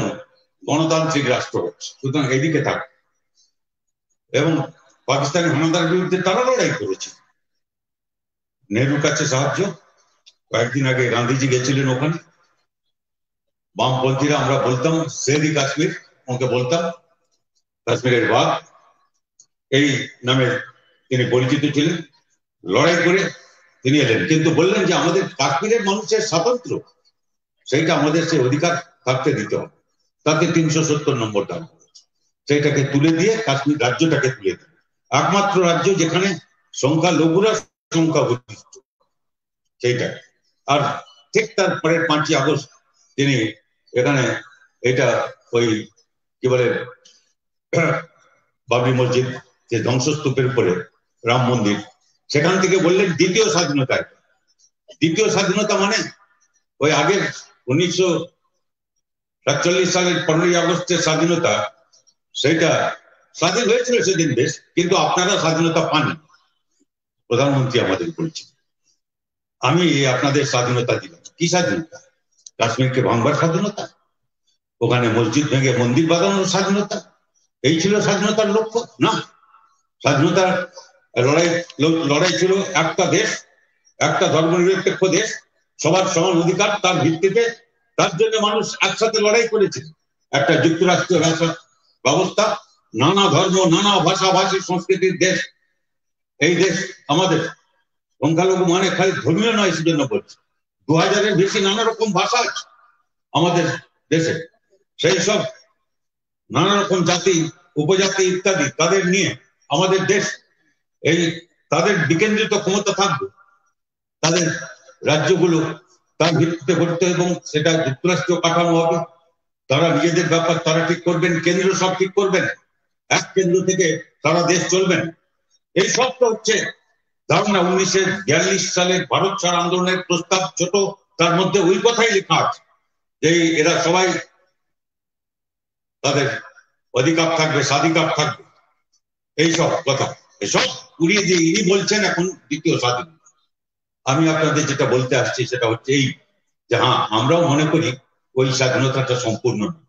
গণতান্ত্রিক রাষ্ট্র হচ্ছে, সুতরাং এদিকে থাক। এবং পাকিস্তানি হানাদার বিরুদ্ধে তারা লড়াই করেছে। নেহরুর কাছে সাহায্য, কয়েকদিন আগে গান্ধীজি গেছিলেন ওখানে। বামপন্থীরা, আমরা বলতাম শেরি কাশ্মীর, ওকে বলতাম কাশ্মীরের বাঘ, এই নামে তিনি পরিচিত ছিলেন। লড়াই করে তিনি এলেন, কিন্তু বললেন যে আমাদের কাশ্মীরের মানুষের স্বাতন্ত্র্য, সেইটা আমাদের সেই অধিকার থাকতে দিতে হবে। তাতে 370 নম্বর দান, সেইটাকে তুলে দিয়ে কাশ্মীর রাজ্যটাকে তুলে দিল। একমাত্র রাজ্য যেখানে সংখ্যালঘুরা সংখ্যাগরিষ্ঠ, সেইটা। আর ঠিক তারপরে 5ই আগস্ট তিনি এখানে এটা ওই কি বলে বাবরি মসজিদ, যে ধ্বংসস্তূপের উপরে রাম মন্দির, সেখান থেকে বললেন দ্বিতীয় স্বাধীনতা। দ্বিতীয় স্বাধীনতা মানে ওই আগের 1947 সালের 15ই আগস্টের স্বাধীনতা, সেটা স্বাধীন হয়েছিল সেদিন দেশ, কিন্তু আপনারা স্বাধীনতা পাননি। প্রধানমন্ত্রী আমাদের বলছেন আমি আপনাদের স্বাধীনতা দিলাম। কি স্বাধীনতা? কাশ্মীরকে ভাঙবার স্বাধীনতা, ওখানে মসজিদ ভেঙে মন্দির বাঁধানোর স্বাধীনতা, এই ছিল স্বাধীনতার লক্ষ্য? না, স্বাধীনতার লড়াই ছিল একটা দেশ, একটা ধর্মনিরপেক্ষ দেশ, সবার সমান অধিকার, তার ভিত্তিতে। তার জন্য মানুষ একসাথে লড়াই করেছে। একটা যুক্তরাষ্ট্রীয় ব্যবস্থা, নানা ধর্ম, নানা ভাষাভাষী সংস্কৃতির দেশ এই দেশ আমাদের। সংখ্যালঘু মানে খালি ধর্মীয় নয়, সেজন্য বলছে 2000-এর বেশি নানা রকম ভাষা আছে আমাদের দেশে। সেই সব নানা রকম জাতি, উপজাতি ইত্যাদি, তাদের নিয়ে আমাদের দেশ, এই তাদের বিকেন্দ্রিত ক্ষমতা থাকবে, তাদের রাজ্যগুলো তার ভিত্তিতে গঠিত এবং সেটা যুক্তরাষ্ট্রীয় কাঠামো হবে। তারা নিজেদের ব্যাপার তারা ঠিক করবেন, কেন্দ্র সব ঠিক করবেন, এক কেন্দ্র থেকে সারা দেশ চলবেন। এই সব তো হচ্ছে ধারণা। 1942 সালের ভারত ছাড় আন্দোলনের প্রস্তাব ছোট, তার মধ্যে ওই কথাই লেখা আছে যে এরা সবাই তাদের অধিকার থাকবে, স্বাধিকার থাকবে, এইসব কথা। এসব উড়িয়ে দিয়ে ইনি বলছেন এখন দ্বিতীয় স্বাধীনতা। আমি আপনাদের যেটা বলতে আসছি সেটা হচ্ছে এই যে হ্যাঁ, আমরাও মনে করি ওই স্বাধীনতাটা সম্পূর্ণ না,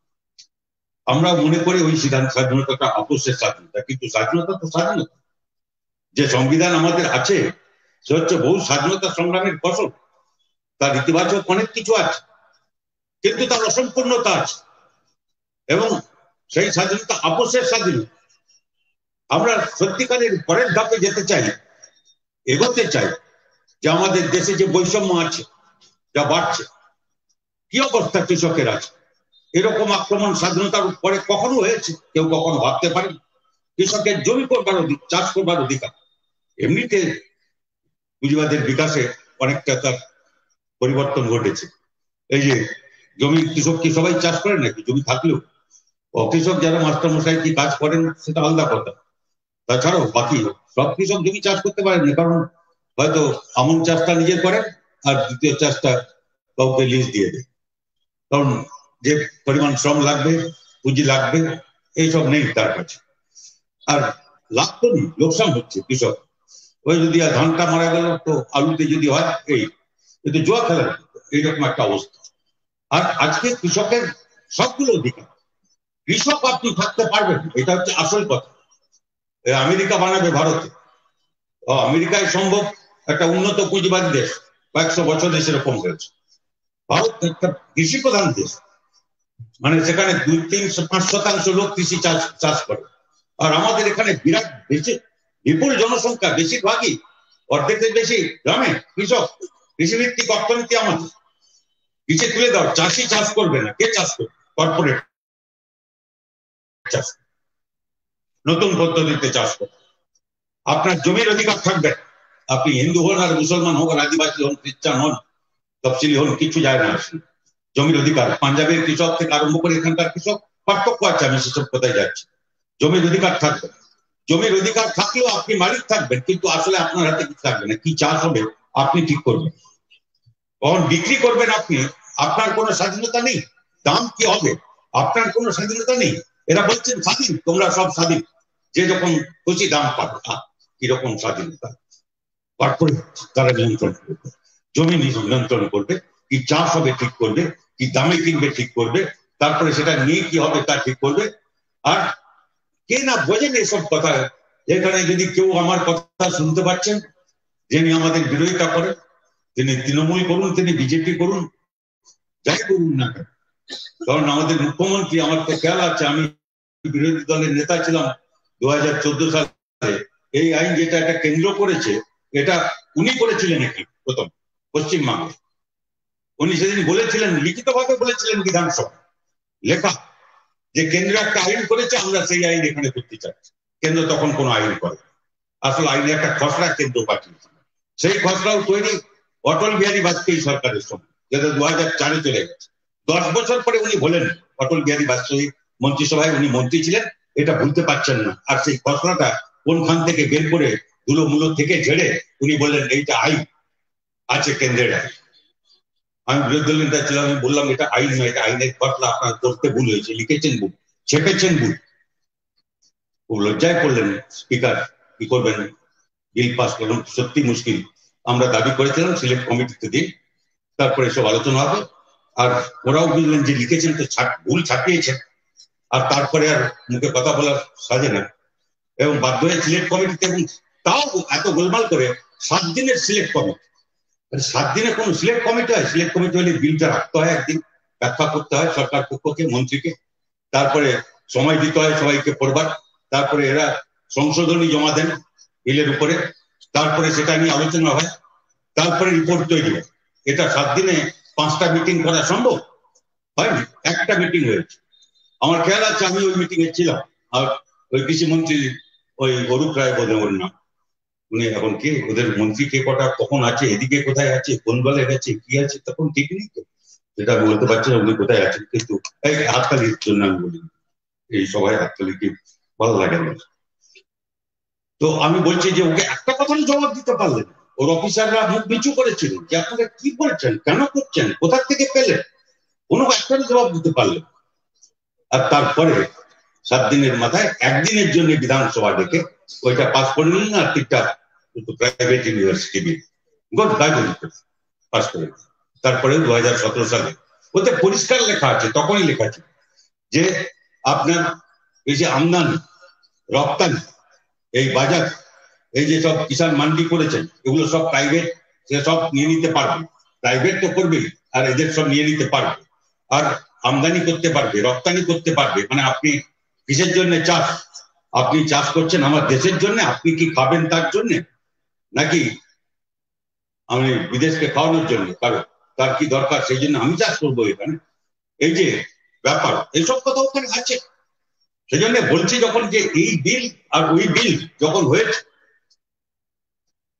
আমরা মনে করি ওই স্বাধীনতাটা আপোষের স্বাধীনতা, কিন্তু স্বাধীনতা তো স্বাধীনতা। যে সংবিধান আমাদের আছে সে হচ্ছে বহু স্বাধীনতা সংগ্রামের ফসল। তার ইতিবাচক অনেক কিছু আছে, কিন্তু তার অসম্পূর্ণতা আছে, এবং সেই স্বাধীনতা আপোষের স্বাধীনতা। আমরা সত্যিকারের পরের ধাপে যেতে চাই, এগোতে চাই, যে আমাদের দেশে যে বৈষম্য আছে, যা বাড়ছে, কি অবস্থা কৃষকের আছে, এরকম আক্রমণ স্বাধীনতার পরে কখনো হয়েছে? কেউ কখনো ভাবতে পারেন? কৃষকের জমি করবার অধিকার, চাষ করবার অধিকার। এমনিতে পুঁজিবাদের বিকাশে অনেকটা তার পরিবর্তন ঘটেছে। এই যে জমি, কৃষক কি সবাই চাষ করেন নাকি? জমি থাকলেও অকৃষক যারা মাস্টারমশাই কি কাজ করেন সেটা আলাদা কথা। তাছাড়াও বাকি সব কৃষক জমি চাষ করতে পারেন না, কারণ হয়তো আমন চাষটা নিজে করেন আর দ্বিতীয় চাষটা কাউকে লিজ দিয়ে দেয়, কারণ যে পরিমাণ শ্রম লাগবে, পুঁজি লাগবে, এইসব নেই তার কাছে। আর লাভ তো নেই, লোকসান হচ্ছে কৃষক। ওই যদি ধানটা মারা গেল তো আলুতে যদি হয়, এই কিন্তু জোয়া খেলার এইরকম একটা অবস্থা। আর আজকে কৃষকের সবগুলো অধিকার, কৃষক আপনি থাকতে পারবেন, এটা হচ্ছে আসল কথা। আমেরিকা বানাবে ভারতে, আমেরিকায় সম্ভব একটা উন্নত পুঁজিবাদী দেশ, কয়েকশো বছরে সেরকম হয়েছে। ভারত একটা কৃষি প্রধান দেশ, মানে সেখানে 2-3-5% লোক কৃষি চাষ করে। আর আমাদের এখানে বিরাট বেশি বিপুল জনসংখ্যা, বেশিরভাগই অর্ধেকের বেশি গ্রামে কৃষক, কৃষিভিত্তিক অর্থনীতি আমাদের। পিছিয়ে তুলে দাও, চাষি চাষ করবে না, কে চাষ করবে? কর্পোরেট চাষ, নতুন পদ্ধতিতে চাষ করবে। আপনার জমির অধিকার থাকবে, আপনি হিন্দু হন আর মুসলমান হোক, আদিবাসী হন, খ্রিস্টান হন, তফসিলি হন, কিছু যায় না আসলে। জমির অধিকার, পাঞ্জাবের কৃষক থেকে আরম্ভ করে এখানকার কৃষক, পার্থক্য আছে, আমি সেসব কোথায় যাচ্ছি। জমির অধিকার থাকবে, জমির অধিকার থাকলেও আপনি মালিক থাকবেন, কিন্তু আসলে আপনার হাতে কিছু থাকবে না। কি চাষ হবে আপনি ঠিক করবেন, কখন বিক্রি করবেন আপনি, আপনার কোনো স্বাধীনতা নেই। দাম কি হবে আপনার কোনো স্বাধীনতা নেই। এরা বলছেন স্বাধীন, তোমরা সব স্বাধীন, যে যখন খুশি দাম পাবে। কিরকম স্বাধীনতা? কর্পোরেট তারা নিয়ন্ত্রণ করবে, জমি নিয়ন্ত্রণ করবে, কি চাষ হবে ঠিক করবে, কি দামে কিনবে ঠিক করবে, তারপরে সেটা নিয়ে কি হবে তা ঠিক করবে। আর কে না বোঝেন এসব কথা? এখানে যদি কেউ আমার কথা শুনতে পাচ্ছেন, যিনি আমাদের বিরোধিতা করেন, তিনি তৃণমূল করুন, তিনি বিজেপি করুন, যাই করুন না, কারণ আমাদের মুখ্যমন্ত্রী, আমার তো খেয়াল আছে আমি বিরোধী দলের নেতা ছিলাম 2014 সালে, এই আইন যেটা একটা কেন্দ্র করেছে, এটা উনি করেছিলেন এখানে প্রথম পশ্চিমবঙ্গে। উনি সেদিন বলেছিলেন, লিখিতভাবে বলেছিলেন বিধানসভা লেখা, যে কেন্দ্র একটা আইন করেছে, আমরা সেই আইন এখানে করতে চাচ্ছি। কেন্দ্র তখন কোনো আইন করে, আসলে আইনে একটা খসড়া কেন্দ্র পাঠিয়েছিল। সেই খসড়াও তৈরি অটল বিহারী বাজপেয়ী সরকারের সময়, যেটা 2004-এ চলে গেছে। 10 বছর পরে উনি বলেন, অটল বিহারী বাজপেয়ী মন্ত্রিসভায় উনি মন্ত্রী ছিলেন, এটা ভুলতে পারছেন না। আর সেই খসড়াটা কোনখান থেকে বের করে ধুলো মুলো থেকে ঝেড়ে উনি বললেন এইটা আইন আছে, কেন্দ্রের আইন। আমি বিরোধী দলের নেতা ছিলাম, আমি বললাম এটা আইন নয়, এটা আইনের খসড়া, আপনার করতে ভুল হয়েছে, লিখেছেন ভুল, ছেপেছেন ভুল। খুব লজ্জায় পড়লেন স্পিকার, কি করবেন, বিল পাস করলেন, সত্যি মুশকিল। আমরা দাবি করেছিলাম সিলেক্ট কমিটিতে দিন, তারপরে সব আলোচনা হবে। আর ওরাও বুঝলেন যে লিখেছেন তো ভুল ছাপিয়েছেন, আর তারপরে আর মুখে কথা বলার সাজে না, এবং বাধ্য হয়ে সিলেক্ট কমিটিতে, এবং তাও এত গোলমাল করে 7 দিনের সিলেক্ট কমিটি। 7 দিনে কোন সিলেক্ট কমিটি হয়? সিলেক্ট কমিটি হলে বিলটা রাখতে হয়, একদিন ব্যাখ্যা করতে হয় সরকার পক্ষকে, মন্ত্রীকে, তারপরে সময় দিতে হয় সবাইকে পড়বার, তারপরে এরা সংশোধনী জমা দেন বিলের উপরে, তারপরে সেটা নিয়ে আলোচনা হয়, তারপরে রিপোর্ট তৈরি হয়। এটা 7 দিনে 5টা মিটিং করা সম্ভব হয়নি, একটা মিটিং হয়েছে। আমার খেয়াল আছে আমি ওই মিটিং এ ছিলাম, আর ওই কৃষিমন্ত্রী ওই অরূপ রায় বোধ ওর নাম, উনি এখন কে, ওদের মন্ত্রী কে কটা কখন আছে, এদিকে কোথায় আছে, কোন দলে গেছে, কি আছে তখন ঠিক নেই তো, সেটা আমি বলতে পারছি না উনি কোথায় আছেন। কিন্তু এই হাততালির জন্য আমি বলি, এই সবাই হাততালি কি ভালো লাগে না। তো আমি বলছি যে ওকে একটা কথা জবাব দিতে পারলেন, ওর অফিসাররা মুখ নিচু করেছিলেন যে আপনারা কি বলছেন, কেন করছেন, কোথা থেকে পেলেন, কোনো একটা জবাব দিতে পারলেন। আর তারপরে 7 দিনের মাথায় একদিনের জন্য বিধানসভা ডেকে ওইটা পাস করে নিলেন, আর 3টা প্রাইভেট ইউনিভার্সিটি পাস করে। তারপরে 2017 সালে ওতে পরিষ্কার লেখা আছে, তখনই লেখা আছে যে আপনার এই যে আমদানি রপ্তানি, এই বাজার, এই যে সব কিষাণ মান্ডি করেছেন, এগুলো সব প্রাইভেট, সে সব নিয়ে নিতে পারবে, প্রাইভেট তো করবেই, আর এদের সব নিয়ে নিতে পারবে, আর আমদানি করতে পারবে, রপ্তানি করতে পারবে। মানে আপনি কিসের জন্য চাষ, আপনি চাষ করছেন আমার দেশের জন্য, আপনি কি খাবেন তার জন্য, নাকি আমি বিদেশকে খাওয়ানোর জন্য, কারণ তার কি দরকার সেই জন্য আমি চাষ করবো এখানে, এই যে ব্যাপার, এইসব কথা ওখানে আছে। সেই জন্য বলছি যখন যে এই বিল আর ওই বিল যখন হয়েছে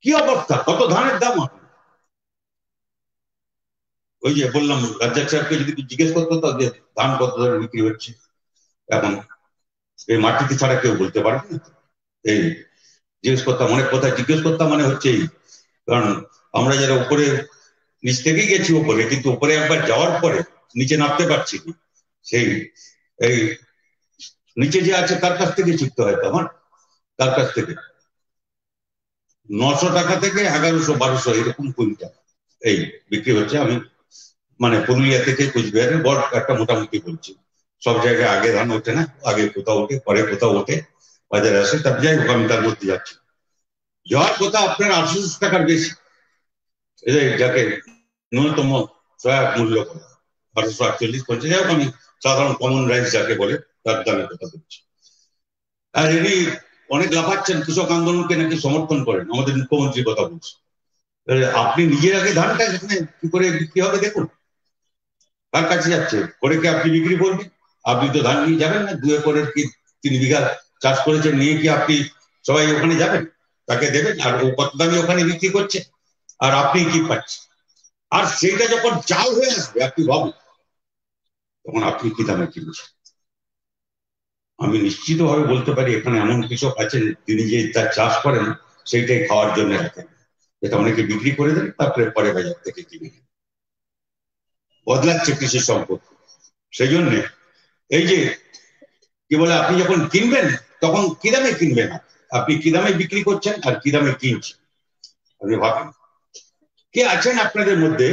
কি অবস্থা, কত ধানের দাম। ওই যে বললাম রাজ্জাক সাহেবকে যদি জিজ্ঞেস করতো তো যে ধান কত ধরে বিক্রি হচ্ছে এখন, এই মাটিতে ছাড়া কেউ বলতে পারবে না। এই জিজ্ঞেস করতাম, অনেক কথা জিজ্ঞেস করতাম, মানে হচ্ছে এই, কারণ আমরা যারা উপরে নিচ থেকেই গেছি উপরে, কিন্তু উপরে একবার যাওয়ার পরে নিচে নামতে পারছি না, সেই এই নিচে যে আছে তার কাছ থেকে শিখতে হয় তো আমার, তার কাছ থেকে 900 টাকা থেকে 1100-1200 এরকম কুইন্টাল এই বিক্রি হচ্ছে। আমি মানে পুরুলিয়া থেকে কুচবিহারের বড় একটা মোটামুটি বলছি, সব জায়গায় আগে ধান ওঠে না, আগে কোথাও ওঠে, পরে কোথাও ওঠে, বাজারে আসে, তার যাই হোক আমি তার মধ্যে যাচ্ছি। যাওয়ার কথা আপনার 800 টাকার বেশি, যাকে ন্যূনতম সহায়ক মূল্য 1248-50, যাই হোক আমি সাধারণ কমন রাইস যাকে বলে তার দামের কথা বলছি। আর ইনি অনেক লাফাচ্ছেন, কৃষক আন্দোলনকে নাকি সমর্থন করেন, আমাদের মুখ্যমন্ত্রীর কথা বলছে। আপনি নিজের আগে ধানটা এখানে কি করে বিক্রি হবে দেখুন, কার কাছে যাচ্ছে, করে কি আপনি বিক্রি করবেন? আপনি তো ধান নিয়ে যাবেন না, 2 একরের কি 3 বিঘা চাষ করেছেন, নিয়ে কি আপনি সবাই ওখানে যাবেন, তাকে দেবেন, আর ও কত দামে ওখানে বিক্রি করছে, আর আপনি কি পাচ্ছেন? আর সেটা যখন চাল হয়ে আসবে আপনি ভাবুন, তখন আপনি কি দামে কিনছেন। আমি নিশ্চিতভাবে বলতে পারি এখানে এমন কৃষক আছেন তিনি যে তার চাষ করেন সেইটাই খাওয়ার জন্য রাখেন, এটা অনেকে বিক্রি করে দেন, তারপরে পরে বাজার থেকে কিনে নেন। বদলাচ্ছে কৃষি সম্পদ। সেই জন্য এই যে কি বলে, আপনি যখন কিনবেন তখন কি দামে কিনবেন, আপনি কি দামে বিক্রি করছেন আর কি দামে কিনছেন, আপনি ভাবেন। কে আছেন আপনাদের মধ্যে,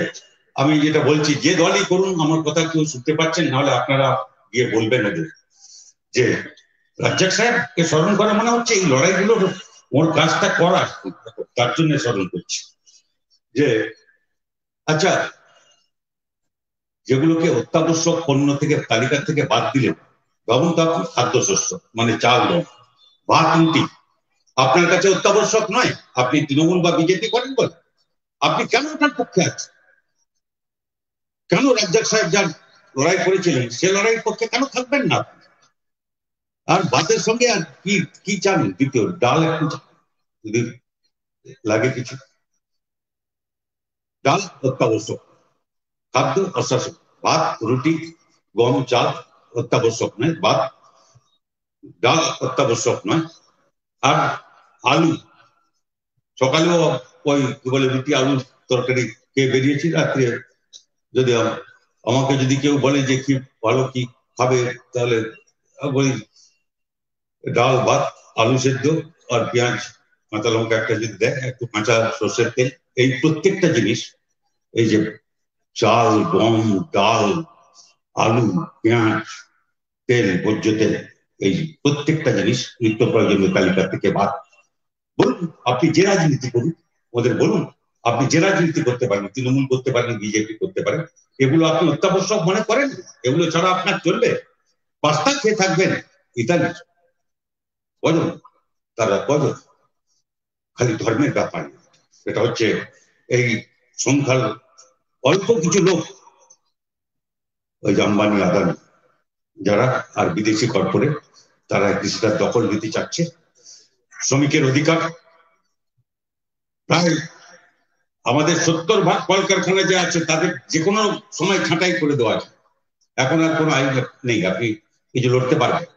আমি যেটা বলছি যে দলই করুন, আমার কথা কেউ শুনতে পাচ্ছেন, নাহলে আপনারা গিয়ে বলবেন ওদের যে রাজ্জাক সাহেবকে স্মরণ করা মনে হচ্ছে এই লড়াইগুলো ওর কাজটা করা, তার জন্য স্মরণ করছি। যে আচ্ছা, যেগুলোকে অত্যাবশ্যক পণ্য থেকে তালিকা থেকে বাদ দিলেন, ভাবুন তো আপনি খাদ্যশস্য মানে চাল, ভাত, রুটি আপনার কাছে অত্যাবশ্যক নয়, আপনি তৃণমূল বা বিজেপি করেন বলে, আপনি কেন ওটার পক্ষে আছেন? কেন রাজ্জাক সাহেব যার লড়াই করেছিলেন সে লড়াইয়ের পক্ষে কেন থাকবেন না? আর ভাতের সঙ্গে আর কি কি চান? দ্বিতীয় ডাল একটু যদি লাগে কিছু, ডাল অত্যাবশ্যক, খাদ্য অত্যাবশ্যক, ভাত, রুটি, গম, চাল অত্যাবশ্যক নয়, ভাত, ডাল অত্যাবশ্যক নয়। আর আলু, সকালেও ওই কি বলে রুটি আলু তরকারি খেয়ে বেরিয়েছি, রাত্রে যদি আমাকে যদি কেউ বলে যে কি ভালো কি খাবে, তাহলে বলি ডাল, ভাত, আলু সেদ্ধ আর পেঁয়াজ, কাঁচা লঙ্কা একটা যদি দেয়, একটু কাঁচা সর্ষের তেল, এই প্রত্যেকটা জিনিস, এই যে চাল, গম, ডাল, আলু, পেঁয়াজ, তেল, ভোজ্য তেল, এই প্রত্যেকটা জিনিস নিত্য প্রয়োজনীয় তালিকা থেকে বাদ। বলুন আপনি যে রাজনীতি করুন, ওদের বলুন আপনি যে রাজনীতি করতে পারেন, তৃণমূল করতে পারেন, বিজেপি করতে পারেন, এগুলো আপনি অত্যাবশ্যক মনে করেন? এগুলো ছাড়া আপনার চলবে? পাস্তা খেয়ে থাকবেন ইত্যাদি, কজন তারা কজন? খালি ধর্মের ব্যাপার, এটা হচ্ছে এই সংখ্যার অল্প কিছু লোক, ওই আম্বানি, আদানি যারা, আর বিদেশি কর্পোরেট, তারা কৃষিটার দখল নিতে চাচ্ছে। শ্রমিকের অধিকার প্রায় আমাদের 70% কলকারখানা যে আছে তাদের যে কোনো সময় ছাঁটাই করে দেওয়া আছে। এখন আর কোনো আইন নেই, আপনি কিছু লড়তে পারবেন,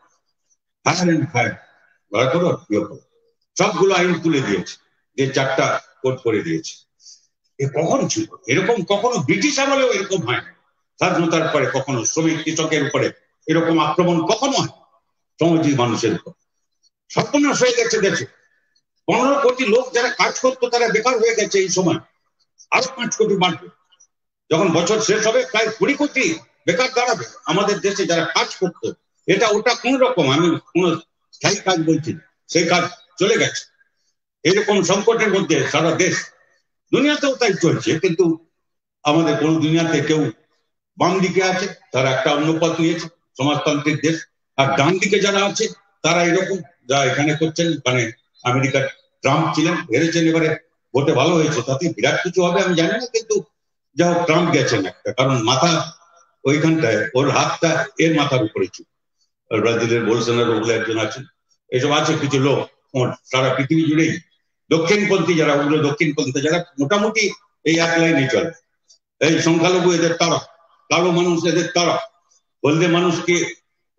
সবগুলো আইন তুলে দিয়েছে, যে 4টা কোড করে দিয়েছে। এ কখন ছিল এরকম? কখনো ব্রিটিশ আমলেও এরকম হয় না। স্বাধীনতার পরে কখনো শ্রমিক কৃষকের উপরে এরকম আক্রমণ কখনো হয় শ্রমজীবী মানুষের উপর। সর্বনাশ হয়ে গেছে দেশে। 15 কোটি লোক যারা কাজ করতো তারা বেকার হয়ে গেছে এই সময়, আরো 5 কোটি বাড়বে। যখন বছর শেষ হবে প্রায় 20 কোটি বেকার দাঁড়াবে আমাদের দেশে যারা কাজ করতো। এটা ওটা কোন রকম, আমি কোন স্থায়ী কাজ বলছি, সেই কাজ চলে গেছে। এরকম সংকটের মধ্যে সারা দেশ, দুনিয়াতেও তাই চলছে, কিন্তু আমাদের কোন দুনিয়াতে কেউ বাম দিকে আছে তারা একটা অন্য পথ নিয়েছে, সমাজতান্ত্রিক দেশ, আর ডান দিকে যারা আছে তারা এরকম যা এখানে করছেন। মানে আমেরিকার ট্রাম্প ছিলেন, হেরেছেন, এবারে ভোটে ভালো হয়েছে, তাতে বিরাট কিছু হবে আমি জানি না, কিন্তু যা হোক ট্রাম্প গেছেন একটা, কারণ মাথা ওইখানটায়, ওর হাতটা এর মাথার উপরে ছিল। ব্রাজিলের বোলসোনারো বলে একজন আছেন, এসব আছে কিছু লোক সারা পৃথিবী জুড়েই দক্ষিণপন্থী যারা, ওগুলো দক্ষিণপন্থী যারা মোটামুটি এই এক লাইনে চলে। এই সংখ্যালঘু এদের তারা, কালো মানুষ এদের তারা, হলদে মানুষকে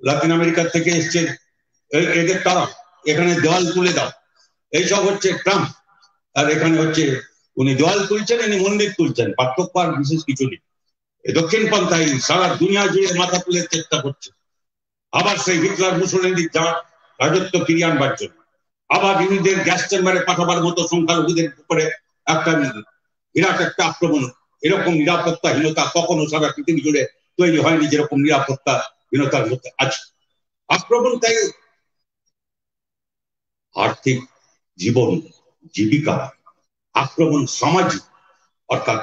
লাতিন আমেরিকার থেকে এসছে এদের তারা, এখানে দেওয়াল তুলে দাও, এইসব হচ্ছে ট্রাম্প। আর এখানে হচ্ছে উনি দেওয়াল তুলছেন, ইনি মন্দির তুলছেন, পার্থক্য আর বিশেষ কিছু নেই। দক্ষিণপন্থাই সারা দুনিয়া জুড়ে মাথা তুলে চেষ্টা করছে, আবার সেই হিটলার মুসলিনদের যা রাজত্ব ফিরিয়ে আনবার জন্য, আবার ইহুদিদের গ্যাস চেম্বারে পাঠাবার মতো সংখ্যালঘুদের উপরে একটা বিরাট একটা আক্রমণ। এরকম নিরাপত্তাহীনতা কখনো সারা পৃথিবী জুড়ে তৈরি হয়নি যেরকম নিরাপত্তাহীনতার মধ্যে আছে। আক্রমণ তাই আর্থিক, জীবন, জীবিকা, আক্রমণ সামাজিক, অর্থাৎ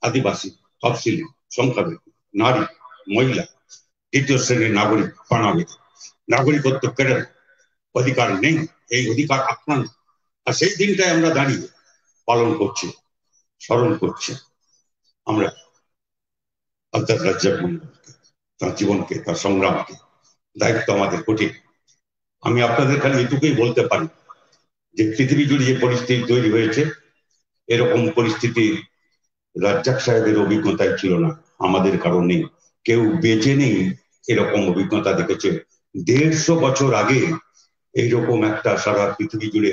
আদিবাসী, তফসিলি, সংখ্যালঘু, নারী, মহিলা, তৃতীয় শ্রেণীর নাগরিক বানাবে, নাগরিকত্ব কেড়ে অধিকার নেই, এই অধিকার আক্রান্ত। আর সেই দিনটাই আমরা দাঁড়িয়ে পালন করছি, স্মরণ করছি আমরা আব্দুল রাজ্জাক মন্ডলকে, তার জীবনকে, তার সংগ্রামকে। দায়িত্ব আমাদের কঠিন। আমি আপনাদের খালি এটুকুই বলতে পারি যে পৃথিবী জুড়ে যে পরিস্থিতি তৈরি হয়েছে, এরকম পরিস্থিতি রাজ্জাক সাহেবের অভিজ্ঞতায় ছিল না, আমাদের কারণে কেউ বেঁচে নেই এরকম অভিজ্ঞতা দেখেছে। 150 বছর আগে এইরকম একটা সারা পৃথিবী জুড়ে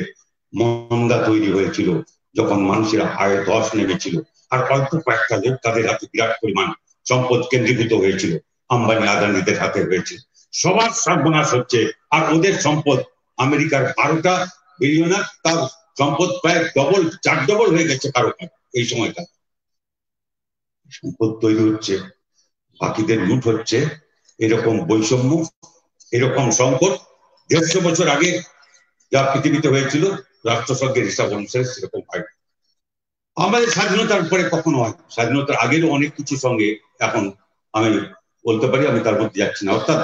মন্দা তৈরি হয়েছিল, যখন মানুষের আয়ে ধস নেমেছিল, আর অল্প কয়েকটা লোক তাদের হাতে বিরাট পরিমাণ সম্পদ কেন্দ্রীভূত হয়েছিল, আম্বানি আদানিদের হাতে হয়েছে। সবার সর্বনাশ হচ্ছে, আর ওদের সম্পদ আমেরিকার 12টা বিলিয়নার, তার সম্পদ প্রায় ডবল, 4 ডবল হয়ে গেছে কারো কারো এই সময়টা। সম্পদ তৈরি হচ্ছে, বাকিদের লুট হচ্ছে, এরকম বৈষম্য, এরকম সংকট 150 বছর আগে যা পৃথিবীতে হয়েছিল রাষ্ট্রসংঘের হিসাব অনুসারে সেরকম হয়। আমাদের স্বাধীনতার পরে কখনো হয়, স্বাধীনতার আগেরও অনেক কিছুর সঙ্গে এখন আমি বলতে পারি, আমি তার মধ্যে যাচ্ছি না। অর্থাৎ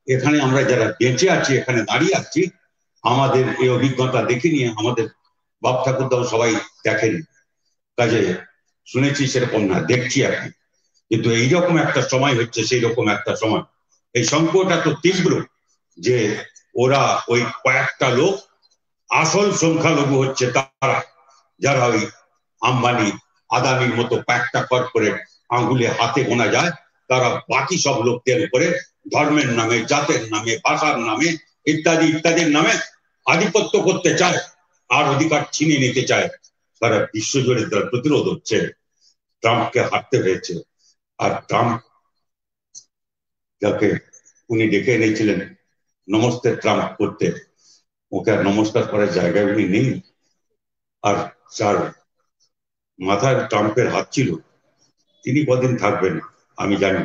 এখানে আমরা যারা বেঁচে আছি, এখানে দাঁড়িয়ে আছি, আমাদের এই অভিজ্ঞতা দেখিনি, আমাদের বাপ ঠাকুরদাও সবাই দেখেনি, কাজে শুনেছি সেরকম না, দেখছি এখন। কিন্তু এইরকম একটা সময় হচ্ছে, সেই রকম একটা সময়, এই সংকট এত তীব্র যে ওরা ওই কয়েকটা লোক, আসল সংখ্যালঘু হচ্ছে তারা, যারা ওই আম্বানি আদানির মতো কয়েকটা কর্পোরেট আঙ্গুলে হাতে গোনা যায়, তারা বাকি সব লোকদের উপরে ধর্মের নামে, জাতের নামে, ভাষার নামে, ইত্যাদি ইত্যাদির নামে আধিপত্য করতে চায়, আর অধিকার ছিনিয়ে নিতে চায়। সারা বিশ্বজুড়ে তার প্রতিরোধ হচ্ছে। ট্রাম্পকে হারতে হয়েছে, আর ট্রাম্প যাকে উনি ডেকে এনেছিলেন নমস্তে ট্রাম্প করতে, ওকে আর নমস্কার করার জায়গায় উনি নেই। আর যার মাথায় ট্রাম্পের হাত ছিল, তিনি কদিন থাকবেন আমি জানি,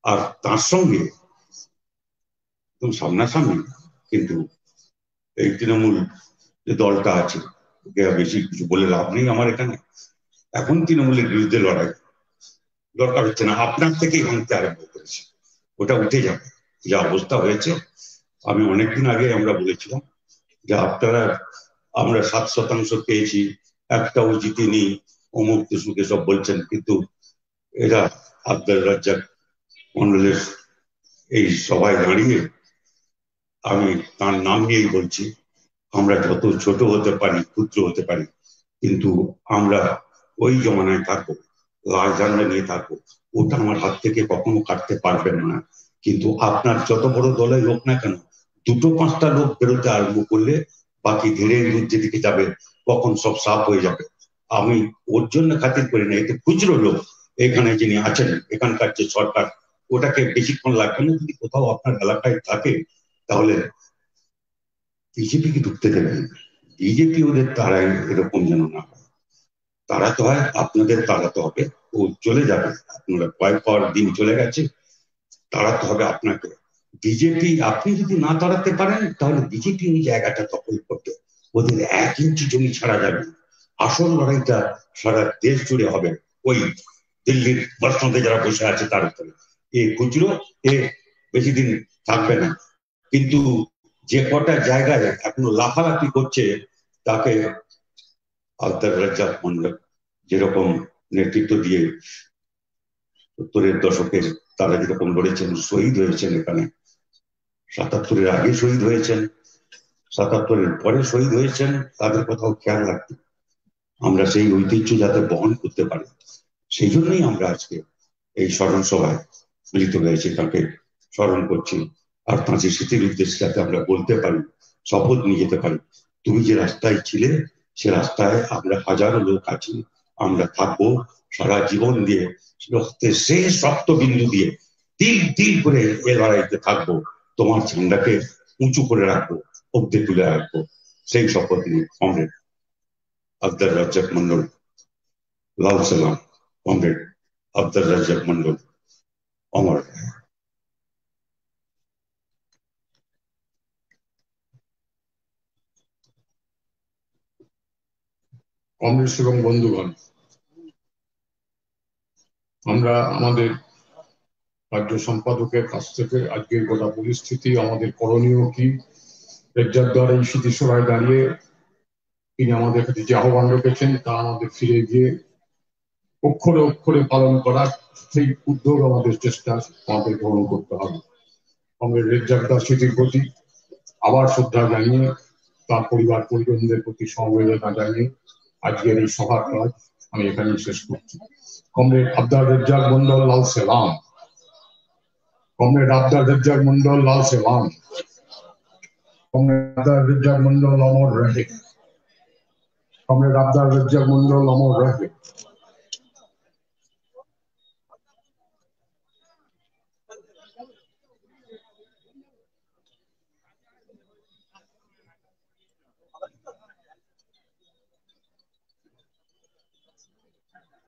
আর তার সঙ্গে একদম সামনাসামনি কিন্তু এই তৃণমূল যে দলটা আছে, ওকে বেশি কিছু বলে লাভ নেই আমার এখানে। এখন তৃণমূলের বিরুদ্ধে লড়াই দরকার হচ্ছে না, আপনার থেকেই ভাঙতে আরম্ভ করেছে, ওটা উঠে যাবে। যা অবস্থা হয়েছে, আমি অনেকদিন আগে আমরা বলেছিলাম যে আপনারা, আমরা 7% পেয়েছি, একটাও জিতিনি, অমুক সুখে সব বলছেন, কিন্তু এরা আব্দুল রাজ্জাক মন্ডলের এই সভায় দাঁড়িয়ে আমি তার নাম নিয়েই বলছি, আমরা যত ছোট হতে পারি, ক্ষুদ্র হতে পারি, কিন্তু আমরা ওই জমানায় থাকবো, লাল ঝান্ডা নিয়ে থাকবো, ওটা আমার হাত থেকে কখনো কাটতে পারবেন না। কিন্তু আপনার যত বড় দলের লোক না কেন, দুটো পাঁচটা লোক বেরোতে আরম্ভ করলে বাকি ধীরে ধীরে যেদিকে যাবে কখন সব সাফ হয়ে যাবে। আমি ওর জন্য খাতির করি না, একটু খুচরো লোক এখানে যিনি আছেন, এখানকার যে সরকার, ওটাকে বেশিক্ষণ লাগবে না। যদি কোথাও আপনার এলাকায় থাকে তাহলে বিজেপি কি ঢুকতে দেবেন? বিজেপি ওদের তারাই এরকম যেন না হয়। তাড়াতে হয় আপনাদের, তাড়াতে হবে, ও চলে যাবে। আপনারা কয়েকবার দিন চলে গেছে, তাড়াতে হবে আপনাকে। বিজেপি আপনি যদি না তাড়াতে পারেন তাহলে বিজেপি ওই জায়গাটা দখল করতে, ওদের 1 ইঞ্চি জমি ছাড়া যাবে। আসল লড়াইটা সারা দেশ জুড়ে হবে ওই দিল্লির বাসন্তী যারা বসে আছে তার উপরে। এ খুচরো এ বেশি দিন থাকবে না, কিন্তু যে কটা জায়গায় এখনো লাফালাফি করছে তাকে আব্দুর রাজ্জাক মন্ডল যেরকম নেতৃত্ব দিয়ে 70-এর দশকে তারা যেরকম লড়েছেন, শহীদ হয়েছেন, এখানে 77-এর আগে শহীদ হয়েছেন, 77-এর পরে শহীদ হয়েছেন, তাদের কথাও খেয়াল রাখতে আমরা সেই ঐতিহ্য যাতে বহন করতে পারি, সেই জন্যই আমরা আজকে এই স্মরণ সভায় মিলিত হয়েছি, তাকে স্মরণ করছি। আর তাঁর স্মৃতির উদ্দেশ্যে যাতে আমরা বলতে পারি, শপথ নিয়ে যেতে পারি, তুমি যে রাস্তায় ছিলে সে রাস্তায় আমরা হাজারো লোক আছি, আমরা থাকবো সারা জীবন দিয়ে, রক্তের শেষ রক্তবিন্দু দিয়ে তিল তিল করে এ লড়াইতে থাকবো, তোমার ঝান্ডাকে উঁচু করে রাখবো, অব্দে তুলে রাখবো। সেই শপথ নিয়ে কমরেড আব্দুর রাজ্জাক মন্ডল, লাল সালাম। কমরেড আব্দুর রাজ্জাক মন্ডল অমর। কংগ্রেস এবং বন্ধুগণ, আমরা আমাদের রাজ্য সম্পাদকের কাছ থেকে আজকের গোটা পরিস্থিতি, আমাদের করণীয় কি, রেজ্জাক দ্বারা এই স্মৃতিসভায় দাঁড়িয়ে তিনি আমাদের কাছে যে আহ্বান রেখেছেন তা আমাদের ফিরে গিয়ে অক্ষরে অক্ষরে পালন করার সেই উদ্যোগ আমাদের চেষ্টা আমাদের গ্রহণ করতে হবে। আমাদের রেজ্জাক দার স্মৃতির প্রতি আবার শ্রদ্ধা জানিয়ে, তার পরিবার পরিজনদের প্রতি সমবেদনা জানিয়ে আজকের এই সভার কাজ আমি এখানেই শেষ করছি। কমরেড আব্দুর রাজ্জাক মন্ডল, লাল সালাম। কমরেড আব্দুর রাজ্জাক মন্ডল, লাল সালাম। কমরেড আব্দুর রাজ্জাক মন্ডল অমর রহে। কমরেড আব্দুর রাজ্জাক মন্ডল অমর রহে।